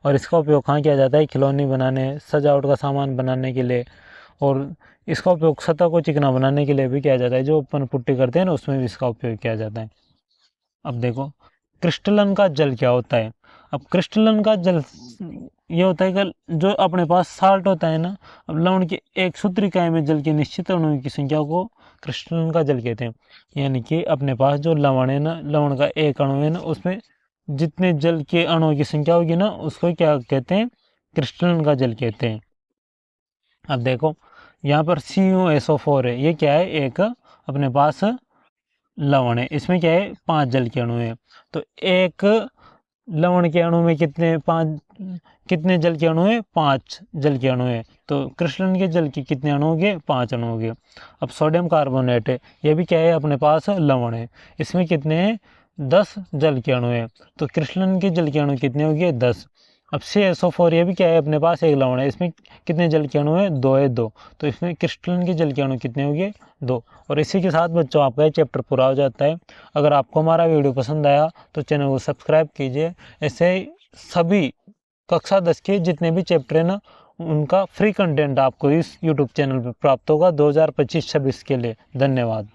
Speaker 1: और इसका उपयोग कहाँ किया जाता है, खिलौने बनाने, सजावट का सामान बनाने के लिए। और इसका उपयोग सतह को चिकना बनाने के लिए भी किया जाता है, जो अपन पुट्टी करते हैं ना, उसमें भी इसका उपयोग किया जाता है। अब देखो क्रिस्टलन का जल क्या होता है। अब क्रिस्टलन का जल ये होता है कि जो अपने पास साल्ट होता है ना, अब लवण की एक सूत्र इकाई में जल की निश्चित अणुओं की संख्या को क्रिस्टलन का जल कहते हैं। यानी कि अपने पास जो लवण है ना, लवण का एक अणु है ना, उसमें जितने जल के अणुओं की संख्या होगी ना, उसको क्या कहते हैं, क्रिस्टलन का जल कहते हैं। अब देखो यहाँ पर CuSO4 है, ये क्या है, एक अपने पास लवण है। इसमें क्या है, 5 जल के अणु है। तो एक लवण के अणु में कितने जल के अणु है, 5 जल के अणु है। तो क्रिस्टलन के जल के कितने अणु हो गए, 5 अणु हो गए। अब सोडियम कार्बोनेट है, ये भी क्या है, अपने पास लवण है। इसमें कितने हैं, 10 जल के अणु है। तो क्रिस्टलन के जल के अणु कितने हो गए, 10। अब CaSO4 ये भी क्या है, अपने पास एक लवण है। इसमें कितने जल के अणु है, 2 है, 2। तो इसमें क्रिस्टलन के जल के अणु कितने हो गए, 2। और इसी के साथ बच्चों आपका ये चैप्टर पूरा हो जाता है। अगर आपको हमारा वीडियो पसंद आया तो चैनल को सब्सक्राइब कीजिए। ऐसे सभी कक्षा 10 के जितने भी चैप्टर है ना, उनका फ्री कंटेंट आपको इस यूट्यूब चैनल पर प्राप्त होगा 2025-26 के लिए। धन्यवाद।